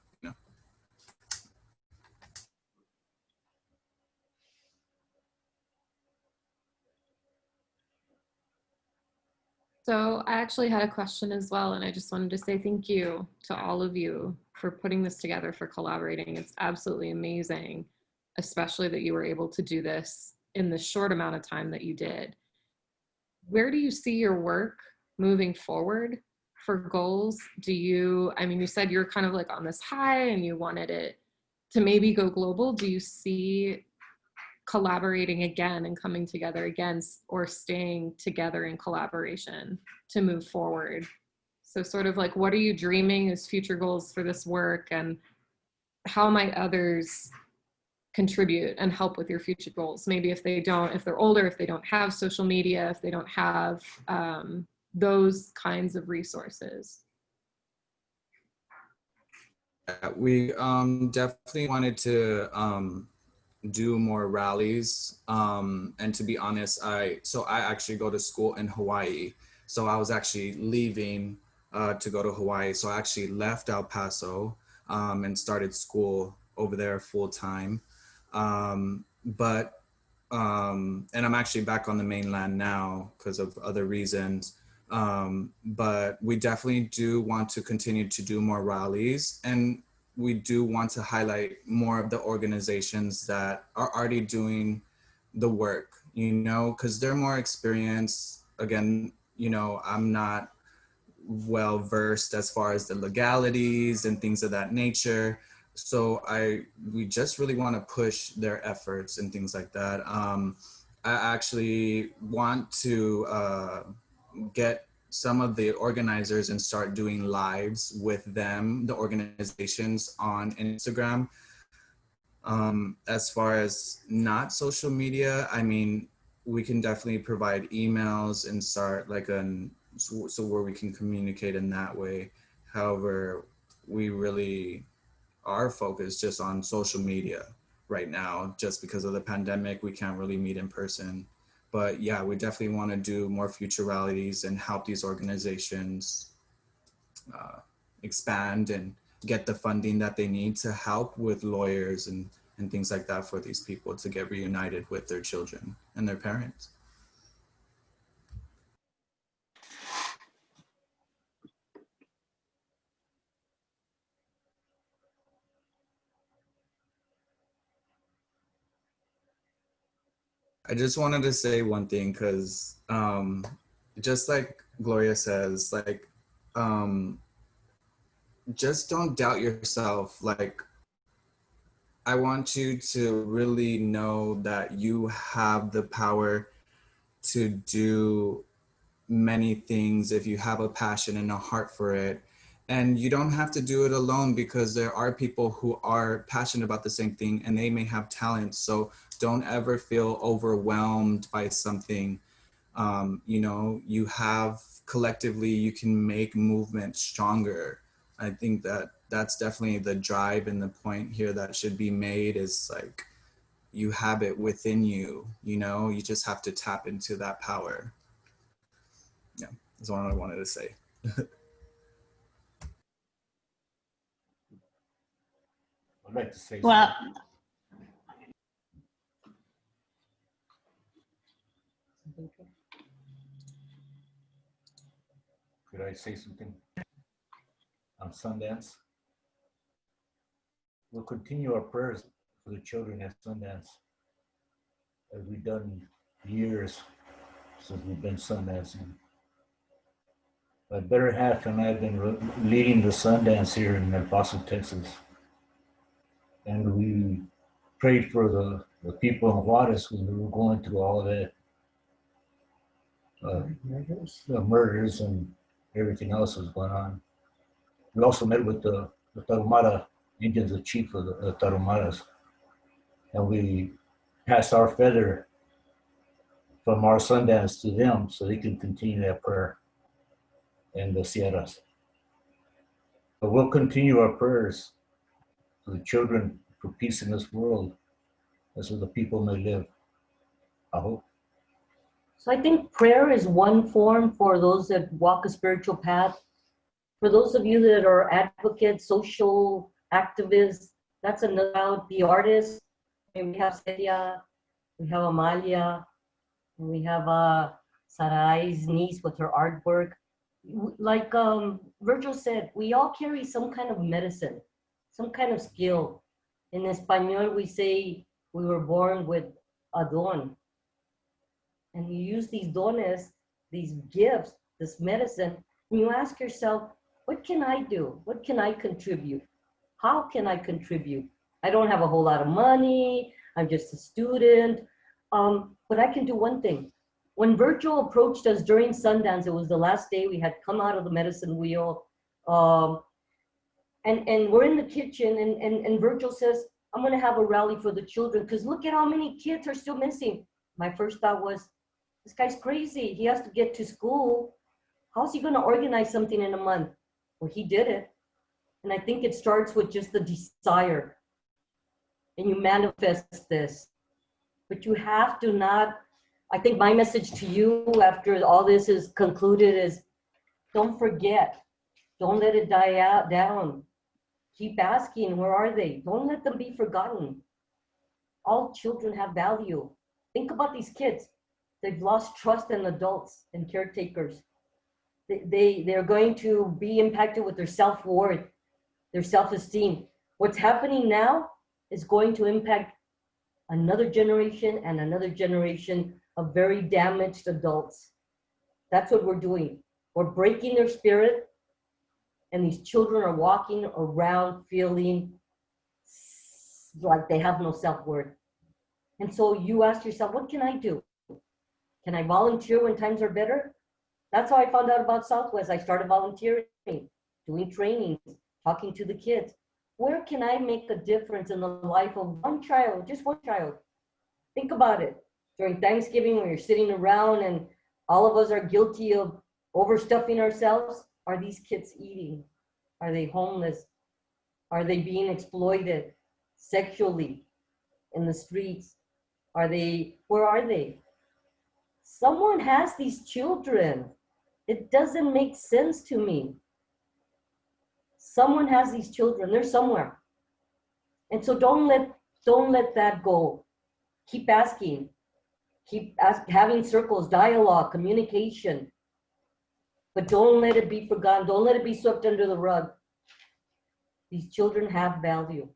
Speaker 19: So I actually had a question as well, and I just wanted to say thank you to all of you for putting this together, for collaborating. It's absolutely amazing, especially that you were able to do this in the short amount of time that you did. Where do you see your work moving forward for goals? You said you're kind of like on this high and you wanted it to maybe go global. Do you see collaborating again and coming together again, or staying together in collaboration to move forward? So sort of like, what are you dreaming as future goals for this work, and how might others contribute and help with your future goals? Maybe if they're older, if they don't have social media, if they don't have those kinds of resources.
Speaker 4: We definitely wanted to do more rallies, and to be honest, I actually go to school in Hawaii, so I was actually leaving to go to Hawaii, so I actually left El Paso and started school over there full time, and I'm actually back on the mainland now because of other reasons, but we definitely do want to continue to do more rallies, and we do want to highlight more of the organizations that are already doing the work, because they're more experienced. Again, I'm not well versed as far as the legalities and things of that nature. So we just really want to push their efforts and things like that. I actually want to get some of the organizers and start doing lives with them, the organizations, on Instagram. As far as not social media, we can definitely provide emails and start like so where we can communicate in that way. However, we really are focused just on social media right now, just because of the pandemic. We can't really meet in person. But yeah, we definitely want to do more future rallies and help these organizations expand and get the funding that they need to help with lawyers and things like that for these people to get reunited with their children and their parents. I just wanted to say one thing, because just like Gloria says, like, just don't doubt yourself. Like, I want you to really know that you have the power to do many things if you have a passion and a heart for it. And you don't have to do it alone, because there are people who are passionate about the same thing and they may have talent. So don't ever feel overwhelmed by something. You have, collectively, you can make movement stronger. I think that that's definitely the drive and the point here that should be made, is like, you have it within you, you just have to tap into that power. Yeah, that's what I wanted to say.
Speaker 3: I'd like to say
Speaker 20: well,
Speaker 3: something. Could I say something on Sundance? We'll continue our prayers for the children at Sundance, as we've done years since we've been Sundancing. My better half and I have been leading the Sundance here in El Paso, Texas. And we prayed for the people in Juarez when we were going through all the murders and everything else was going on. We also met with the Tarahumara Indians, the chief of the Tarahumaras, and we passed our feather from our Sundance to them so they can continue that prayer in the Sierras. But we'll continue our prayers for the children, for peace in this world, and so the people may live. I hope.
Speaker 2: So I think prayer is one form for those that walk a spiritual path. For those of you that are advocates, social activists, that's another. The artists, we have Celia, we have Amalia, and we have Saray's niece with her artwork. Like Virgil said, we all carry some kind of medicine, some kind of skill. In Espanol, we say we were born with a don. And you use these dones, these gifts, this medicine, and you ask yourself, what can I do? What can I contribute? How can I contribute? I don't have a whole lot of money. I'm just a student. But I can do one thing. When Virgil approached us during Sundance, it was the last day we had come out of the medicine wheel. And we're in the kitchen and Virgil says, I'm gonna have a rally for the children because look at how many kids are still missing. My first thought was, this guy's crazy. He has to get to school. How's he gonna organize something in a month? Well, he did it. And I think it starts with just the desire. And you manifest this. But you have to not, I think my message to you after all this is concluded is, don't forget. Don't let it die out down. Keep asking, where are they? Don't let them be forgotten. All children have value. Think about these kids. They've lost trust in adults and caretakers. They're going to be impacted with their self-worth, their self-esteem. What's happening now is going to impact another generation and another generation of very damaged adults. That's what we're doing. We're breaking their spirit, and these children are walking around feeling like they have no self-worth. And so you ask yourself, what can I do? Can I volunteer when times are better? That's how I found out about Southwest. I started volunteering, doing trainings, talking to the kids. Where can I make a difference in the life of one child, just one child? Think about it. During Thanksgiving, when you're sitting around and all of us are guilty of overstuffing ourselves, are these kids eating? Are they homeless? Are they being exploited sexually in the streets? Where are they? Someone has these children. It doesn't make sense to me. Someone has these children. They're somewhere. And so don't let that go. Keep asking. Having circles, dialogue, communication. But don't let it be forgotten. Don't let it be swept under the rug. These children have value.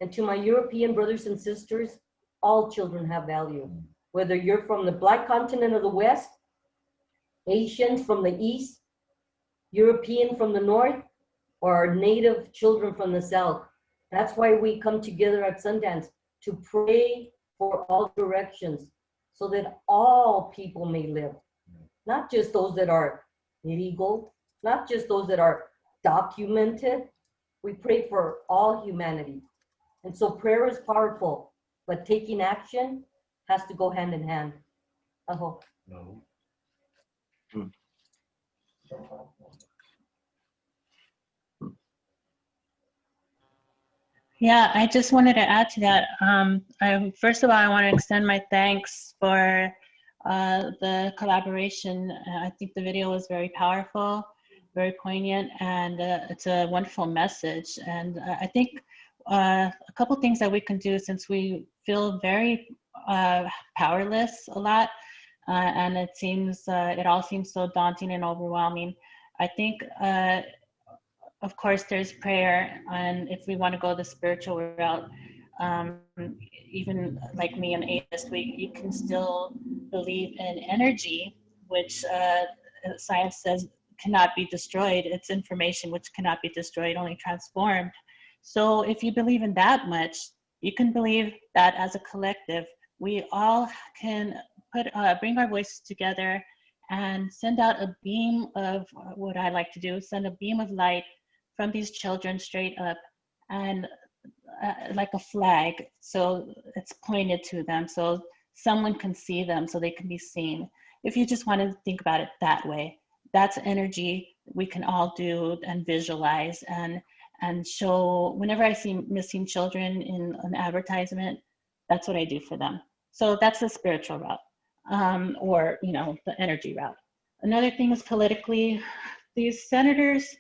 Speaker 2: And to my European brothers and sisters, all children have value. Whether you're from the Black continent of the West, Asians from the East, European from the North, or our native children from the South. That's why we come together at Sundance to pray for all directions so that all people may live. Not just those that are legal, not just those that are documented. We pray for all humanity. And so prayer is powerful, but taking action has to go hand in hand. I hope.
Speaker 3: No.
Speaker 20: Yeah, I just wanted to add to that. First of all, I want to extend my thanks for the collaboration. I think the video was very powerful, very poignant, and it's a wonderful message. And I think a couple things that we can do, since we feel very powerless a lot, and it all seems so daunting and overwhelming. I think, of course, there's prayer, and if we want to go the spiritual route, even like me, an atheist, you can still believe in energy, which science says cannot be destroyed. It's information which cannot be destroyed, only transformed. So if you believe in that much, you can believe that as a collective, we all can bring our voices together and send out a beam of what I like to do, send a beam of light from these children straight up, and like a flag, so it's pointed to them, so someone can see them, so they can be seen. If you just want to think about it that way, that's energy we can all do and visualize and show. Whenever I see missing children in an advertisement, that's what I do for them. So that's the spiritual route, or the energy route. Another thing is politically, these senators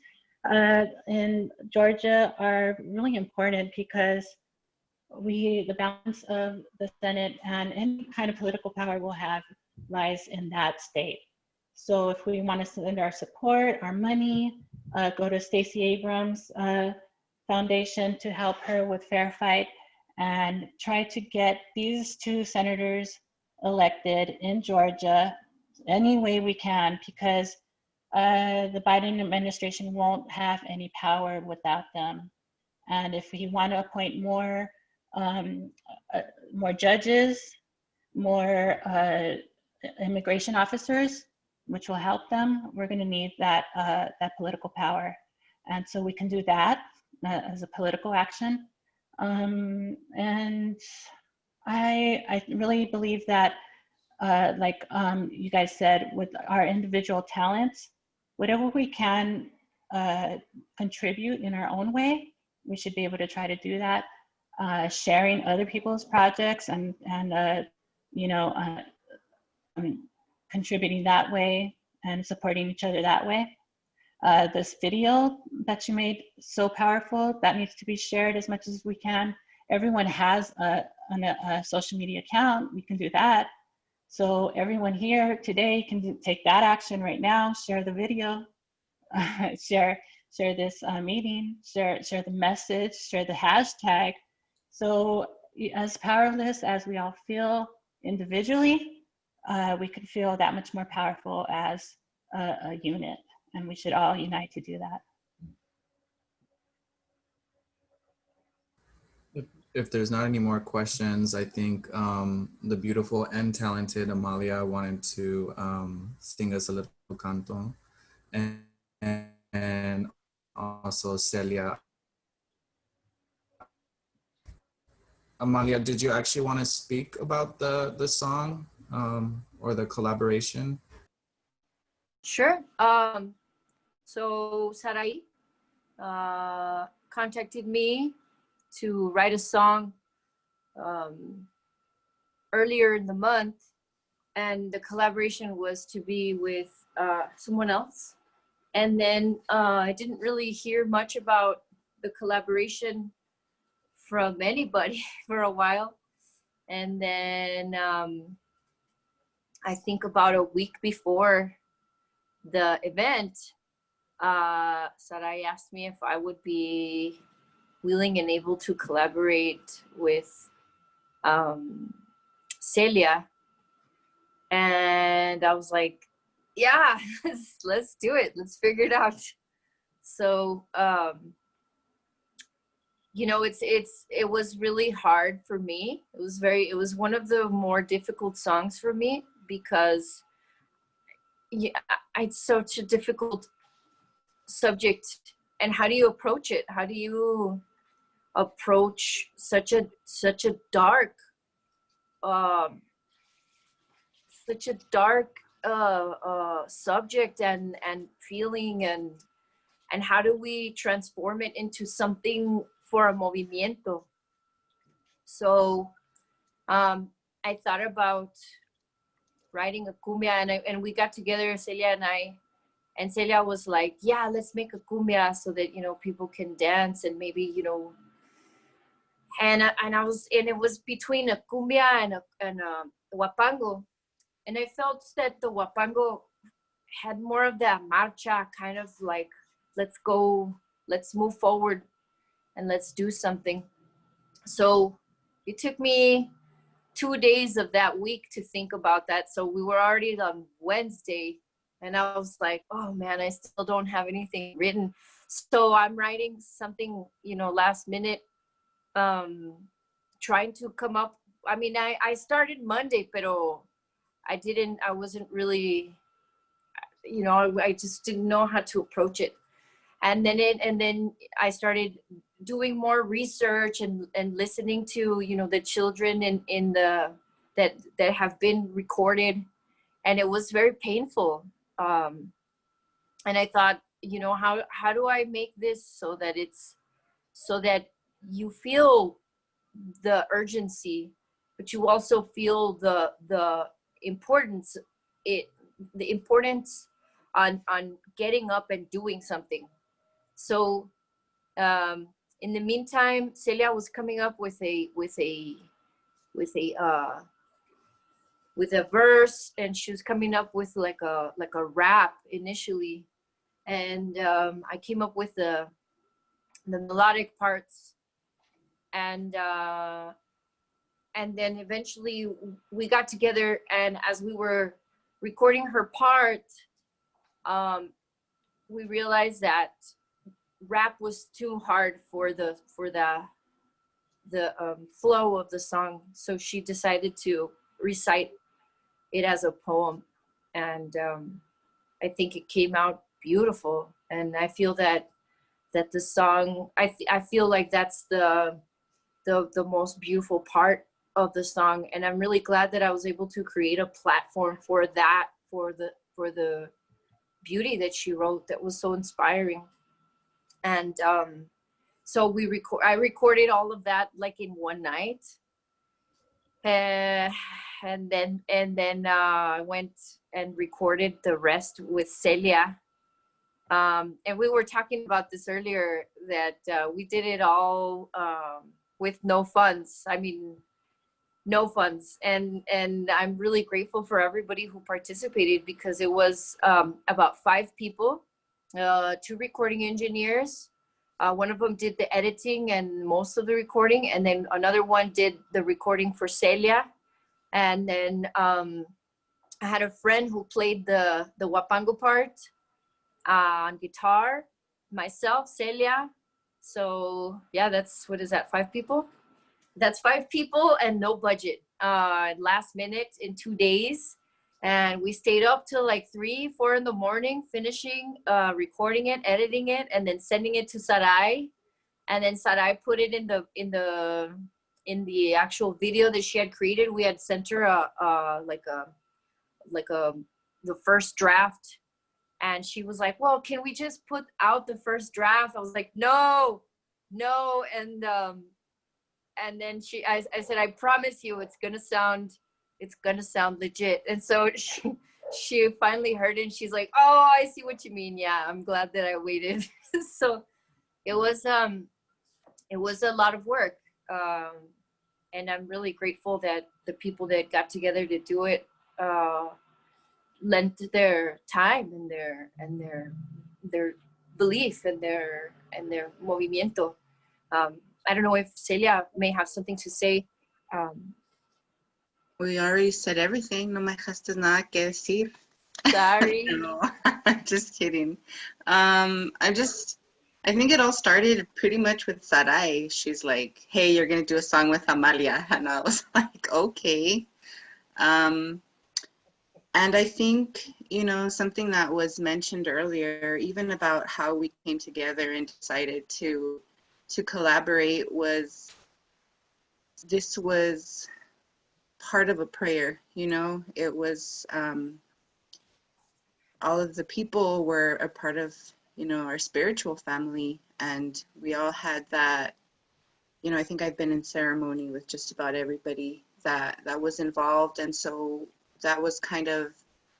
Speaker 20: in Georgia are really important because the balance of the Senate and any kind of political power we'll have lies in that state. So if we want to send our support, our money, go to Stacey Abrams' foundation to help her with Fair Fight and try to get these 2 senators elected in Georgia any way we can, because the Biden administration won't have any power without them. And if we want to appoint more judges, more immigration officers, which will help them, we're going to need that political power. And so we can do that as a political action. And I really believe that, like you guys said, with our individual talents, whatever we can contribute in our own way, we should be able to try to do that. Sharing other people's projects and contributing that way and supporting each other that way. This video that you made, so powerful, that needs to be shared as much as we can. Everyone has a social media account, we can do that. So everyone here today can take that action right now, share the video, share this meeting, share the message, share the hashtag. So as powerless as we all feel individually, we could feel that much more powerful as a unit, and we should all unite to do that.
Speaker 4: If there's not any more questions, I think the beautiful and talented Amalia wanted to sing us a little canto, and also Celia. Amalia, did you actually want to speak about the song or the collaboration?
Speaker 21: Sure. So Saray contacted me to write a song earlier in the month, and the collaboration was to be with someone else. And then I didn't really hear much about the collaboration from anybody for a while. And then I think about a week before the event, Saray asked me if I would be willing and able to collaborate with Celia. And I was like, yeah, let's do it. Let's figure it out. So, it was really hard for me. It was one of the more difficult songs for me because it's such a difficult subject. And how do you approach it? How do you approach such a dark subject and feeling, and how do we transform it into something for a movimiento? So I thought about writing a cumbia, and we got together, Celia and I, and Celia was like, yeah, let's make a cumbia so that people can dance, and maybe and it was between a cumbia and a huapango, and I felt that the huapango had more of that marcha kind of like, let's go, let's move forward, and let's do something. So it took me 2 days of that week to think about that. So we were already on Wednesday, and I was like, oh man, I still don't have anything written. So I'm writing something, last minute, trying to come up. I mean, I started Monday, pero I wasn't really, you know, I just didn't know how to approach it. And then I started doing more research and listening to, you know, the children in the that have been recorded, and it was very painful. And I thought, you know, how do I make this so that you feel the urgency, but you also feel the importance on getting up and doing something. So in the meantime, Celia was coming up with a verse, and she was coming up with like a rap initially, and I came up with the melodic parts, and then eventually we got together, and as we were recording her part, we realized that rap was too hard for the flow of the song, so she decided to recite it as a poem, and I think it came out beautiful. And I feel that the song, I feel like that's the most beautiful part of the song, and I'm really glad that I was able to create a platform for that, for the beauty that she wrote that was so inspiring. And so I recorded all of that like in one night, and then I went and recorded the rest with Celia. And we were talking about this earlier, that we did it all with no funds. I mean, no funds. And I'm really grateful for everybody who participated, because it was about 5 people, 2 recording engineers. One of them did the editing and most of the recording, and then another one did the recording for Celia. And then I had a friend who played the Huapango part on guitar, myself, Celia. So yeah, that's, what is that, 5 people? That's 5 people and no budget. Last minute in 2 days. And we stayed up till like 3, 4 in the morning, finishing, recording it, editing it, and then sending it to Saray. And then Saray put it in the actual video that she had created. We had sent her the first draft, and she was like, well, can we just put out the first draft? I was like, no. And then I said, I promise you, it's gonna sound legit. And so she finally heard it, and she's like, oh, I see what you mean. Yeah, I'm glad that I waited. So it was a lot of work. And I'm really grateful that the people that got together to do it lent their time and their belief and their movimiento. I don't know if Celia may have something to say.
Speaker 1: We already said everything. No me dejaste nada que decir.
Speaker 21: Sorry.
Speaker 1: No, I'm just kidding. I think it all started pretty much with Saray. She's like, hey, you're going to do a song with Amalia. And I was like, okay. And I think, you know, something that was mentioned earlier, even about how we came together and decided to collaborate, this was part of a prayer, you know. It was, all of the people were a part of, you know, our spiritual family, and we all had that, you know, I think I've been in ceremony with just about everybody that was involved. And so that was kind of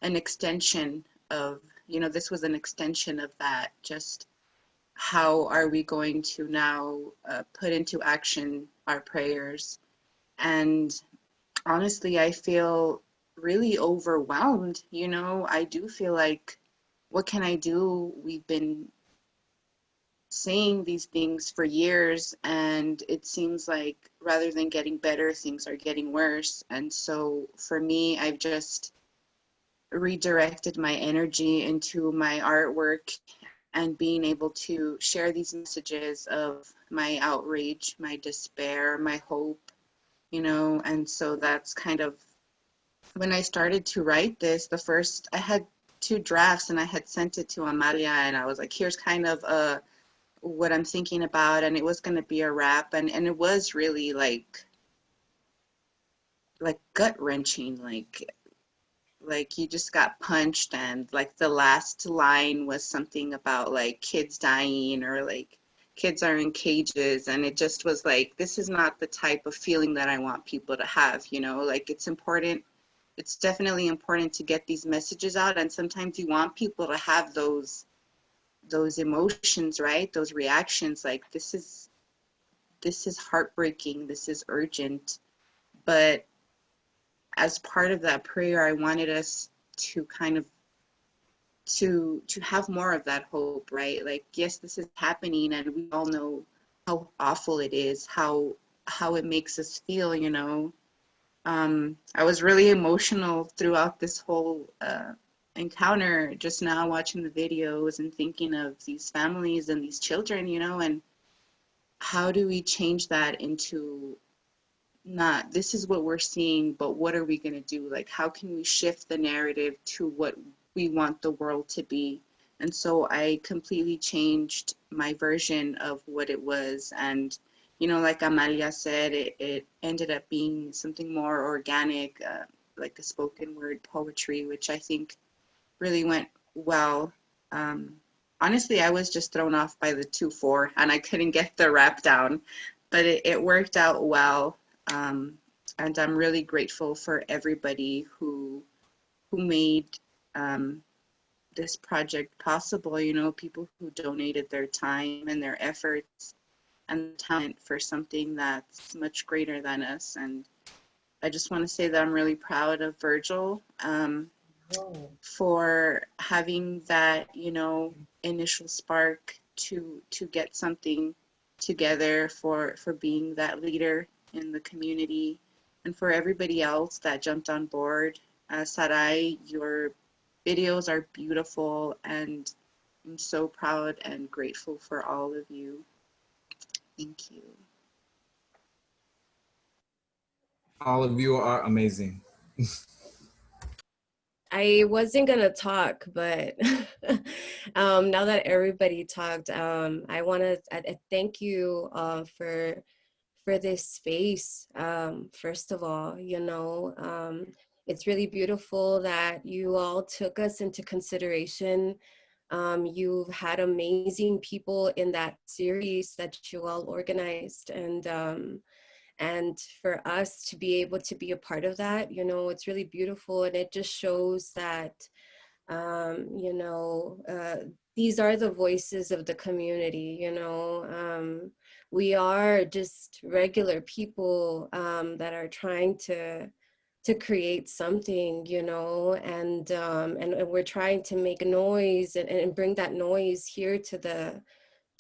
Speaker 1: an extension of, you know, this was an extension of that. Just how are we going to now put into action our prayers? And honestly, I feel really overwhelmed. You know, I do feel like, what can I do? We've been saying these things for years, and it seems like rather than getting better, things are getting worse. And so for me, I've just redirected my energy into my artwork and being able to share these messages of my outrage, my despair, my hope, you know, and so that's kind of when I started to write this. I had 2 drafts and I had sent it to Amalia, and I was like, here's kind of what I'm thinking about, and it was going to be a rap, and it was really like gut wrenching, like you just got punched, and like the last line was something about like kids dying, or like kids are in cages, and it just was like, this is not the type of feeling that I want people to have, you know. Like, it's important, it's definitely important to get these messages out, and sometimes you want people to have those emotions, right? Those reactions, like this is heartbreaking, this is urgent. But as part of that prayer, I wanted us to kind of to have more of that hope, right? Like, yes, this is happening, and we all know how awful it is, how it makes us feel, you know. I was really emotional throughout this whole encounter, just now watching the videos and thinking of these families and these children, you know, and how do we change that into not, this is what we're seeing, but what are we going to do? Like, how can we shift the narrative to what we want the world to be? And so I completely changed my version of what it was. And, you know, like Amalia said, it ended up being something more organic, like a spoken word poetry, which I think really went well. Honestly, I was just thrown off by the 2/4, and I couldn't get the rap down, but it worked out well. And I'm really grateful for everybody who made this project possible, you know, people who donated their time and their efforts and talent for something that's much greater than us. And I just want to say that I'm really proud of Virgil for having that, you know, initial spark to get something together, for being that leader in the community, and for everybody else that jumped on board. Saray, your videos are beautiful, and I'm so proud and grateful for all of you. Thank you.
Speaker 4: All of you are amazing.
Speaker 5: I wasn't gonna talk, but now that everybody talked, I want to thank you for this space. First of all, you know, it's really beautiful that you all took us into consideration. You've had amazing people in that series that you all organized, and for us to be able to be a part of that, you know, it's really beautiful. And it just shows that, you know, these are the voices of the community, you know. We are just regular people that are trying to create something, you know, and we're trying to make noise and bring that noise here to the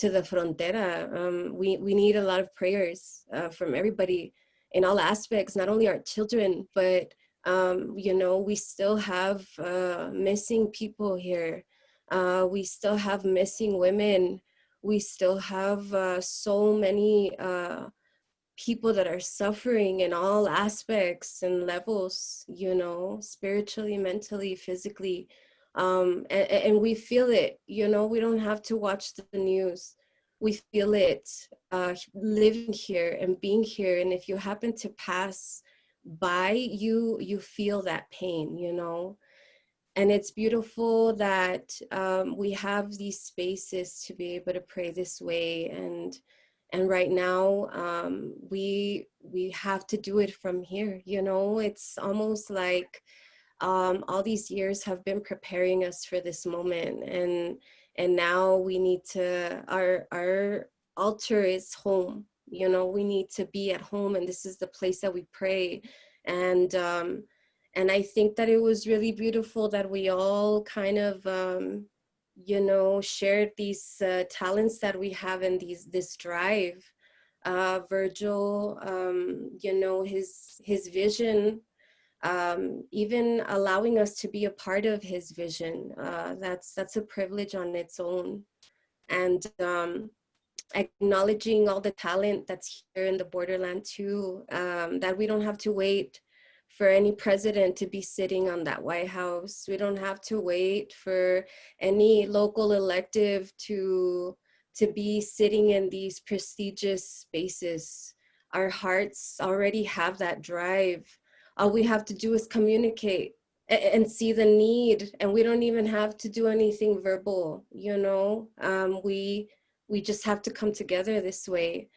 Speaker 5: frontera. We need a lot of prayers from everybody in all aspects, not only our children, but you know, we still have missing people here. We still have missing women. We still have so many people that are suffering in all aspects and levels, you know, spiritually, mentally, physically. And we feel it, you know. We don't have to watch the news. We feel it living here and being here. And if you happen to pass by, you feel that pain, you know. And it's beautiful that we have these spaces to be able to pray this way. And right now, we have to do it from here, you know. It's almost like all these years have been preparing us for this moment, and now we need to, our altar is home, you know. We need to be at home, and this is the place that we pray. And I think that it was really beautiful that we all kind of you know, shared these talents that we have in this drive. Virgil, you know, his vision, even allowing us to be a part of his vision, that's a privilege on its own. And acknowledging all the talent that's here in the borderland too, that we don't have to wait for any president to be sitting on that White House. We don't have to wait for any local elective to be sitting in these prestigious spaces. Our hearts already have that drive. All we have to do is communicate and see the need, and we don't even have to do anything verbal, you know. We just have to come together this way.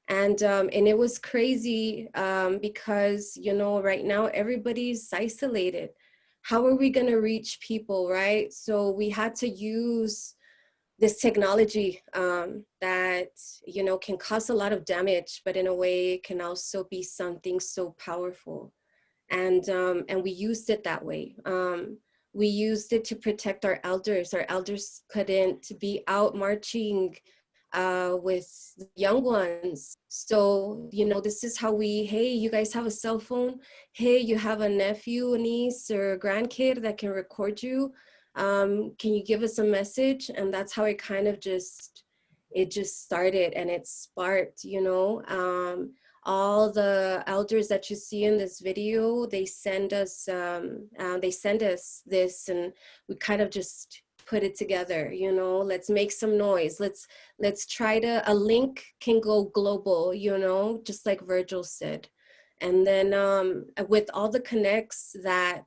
Speaker 5: And it was crazy because, you know, right now everybody's isolated. How are we gonna reach people, right? So we had to use this technology that, you know, can cause a lot of damage, but in a way it can also be something so powerful. And we used it that way. We used it to protect our elders. Our elders couldn't be out marching with young ones. So, you know, this is how we, hey, you guys have a cell phone? Hey, you have a nephew, niece, or grandkid that can record you? Can you give us a message? And that's how it kind of just started, and it sparked, you know. All the elders that you see in this video, they send us this, and we kind of just put it together, you know. Let's make some noise. Let's try to, a link can go global, you know, just like Virgil said. And then with all the connects that,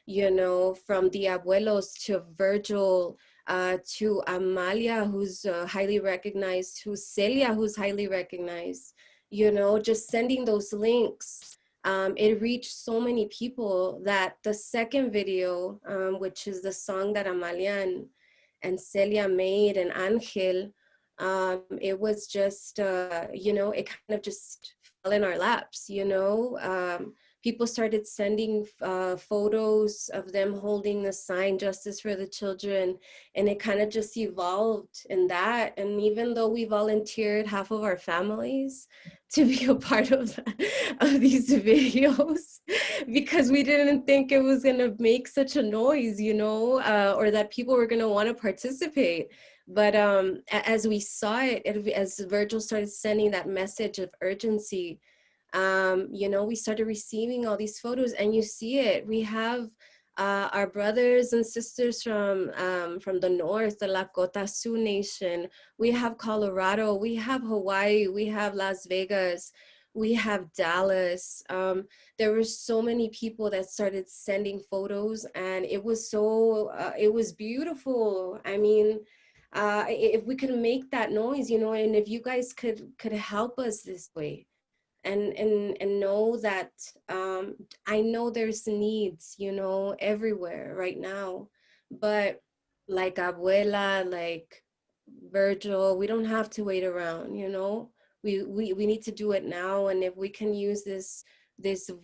Speaker 5: you know, from the abuelos to Virgil, to Amalia, who's highly recognized, to Celia, who's highly recognized, you know, just sending those links. It reached so many people that the second video, which is the song that Amalia and Celia made, and Angel, it was just, you know, it kind of just fell in our laps, you know. People started sending photos of them holding the sign, Justice for the Children, and it kind of just evolved in that. And even though we volunteered half of our families to be a part of these videos, because we didn't think it was gonna make such a noise, you know, or that people were gonna wanna participate. But as we saw it, as Virgil started sending that message of urgency, you know, we started receiving all these photos, and you see it. We have our brothers and sisters from the north, the Lakota Sioux Nation. We have Colorado, we have Hawaii, we have Las Vegas, we have Dallas. There were so many people that started sending photos, and it was so, it was beautiful. I mean, if we could make that noise, you know, and if you guys could help us this way, and know that, I know there's needs, you know, everywhere right now, but like Abuela, like Virgil, we don't have to wait around, you know. We need to do it now. And if we can use this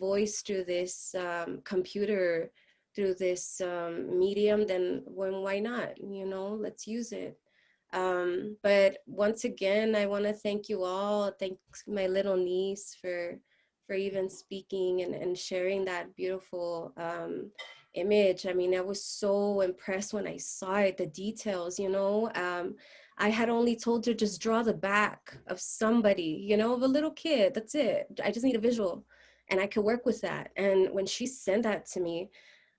Speaker 5: voice through this computer, through this medium, then why not, you know? Let's use it. But once again, I want to thank you all. Thank my little niece for even speaking and sharing that beautiful image. I mean, I was so impressed when I saw it, the details, you know. I had only told her, just draw the back of somebody, you know, of a little kid. That's it. I just need a visual, and I could work with that. And when she sent that to me,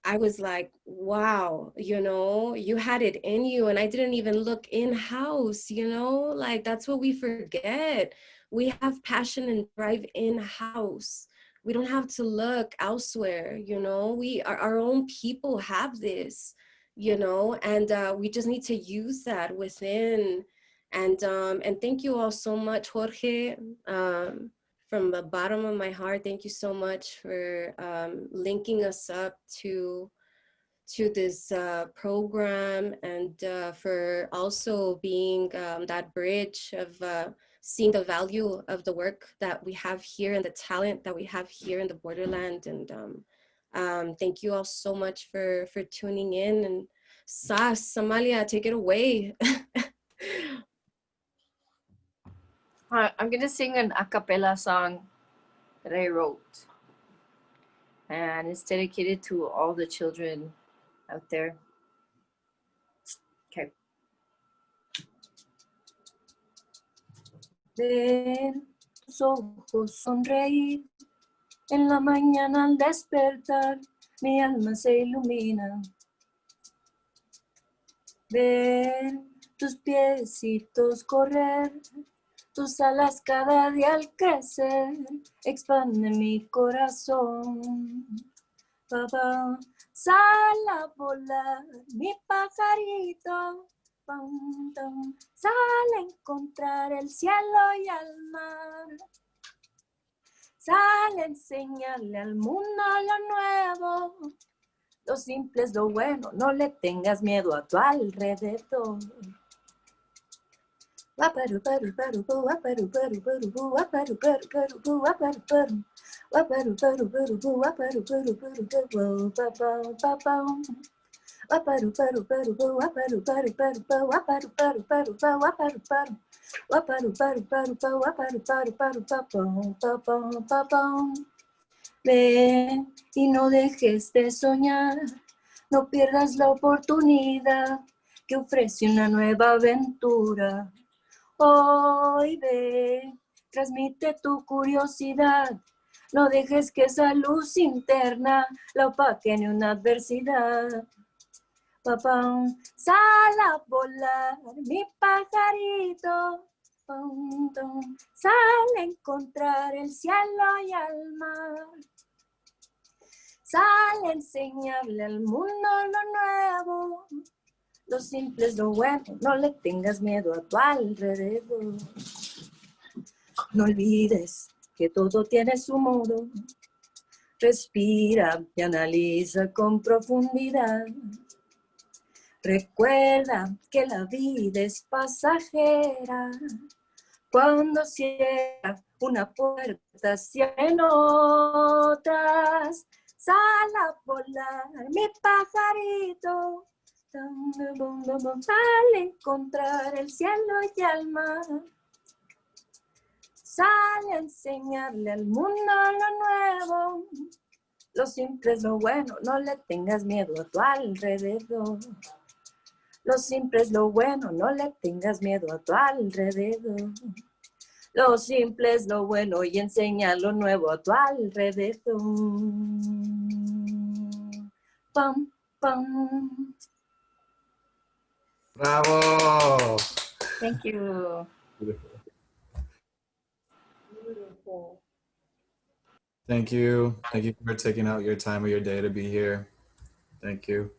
Speaker 5: I was like, wow, you know, you had it in you. And I didn't even look in-house, you know, like that's what we forget. We have passion and drive in-house. We don't have to look elsewhere, you know. Our own people have this, you know, and we just need to use that within. And thank you all so much, Jorge. From the bottom of my heart, thank you so much for linking us up to this program, and for also being that bridge of seeing the value of the work that we have here and the talent that we have here in the borderland. And thank you all so much for tuning in. And Amalia, take it away.
Speaker 21: I'm gonna sing an a cappella song that I wrote, and it's dedicated to all the children out there. Okay. Ven tus ojos sonreír. En la mañana al despertar, mi alma se ilumina. Ven tus piecitos correr, tus alas cada día al crecer, expande mi corazón. Papá, sal a volar, mi pajarito. Pam, pam, sal a encontrar el cielo y al mar. Sal a enseñarle al mundo lo nuevo. Lo simple es lo bueno, no le tengas miedo a tu alrededor. Waparu paru paru pu, waparu paru paru pu, waparu paru paru pu, waparu paru. Waparu paru paru pu, waparu paru paru pu, pa pa pa. Waparu paru paru pu, waparu paru paru pu, waparu paru paru pu, waparu paru. Waparu paru paru pu, waparu paru paru pa pa pa. Ven y no dejes de soñar, no pierdas la oportunidad que ofrece una nueva aventura. Hoy ven, transmite tu curiosidad, no dejes que esa luz interna la opaque ni una adversidad. Papá, sal a volar, mi pajarito. Pum, pum, sal a encontrar el cielo y al mar. Sal a enseñarle al mundo lo nuevo. Lo simple es lo bueno, no le tengas miedo a tu alrededor. No olvides que todo tiene su modo. Respira y analiza con profundidad. Recuerda que la vida es pasajera. Cuando cierra una puerta, se abren otras. Sal a volar, mi pajarito. Sal a encontrar el cielo y el mar. Sal a enseñarle al mundo lo nuevo. Lo simple es lo bueno, no le tengas miedo a tu alrededor. Lo simple es lo bueno, no le tengas miedo a tu alrededor. Lo simple es lo bueno y enseña lo nuevo a tu alrededor. Pam, pam.
Speaker 4: Bravo.
Speaker 21: Thank you.
Speaker 4: Beautiful.
Speaker 2: Beautiful.
Speaker 4: Thank you. Thank you for taking out your time of your day to be here. Thank you.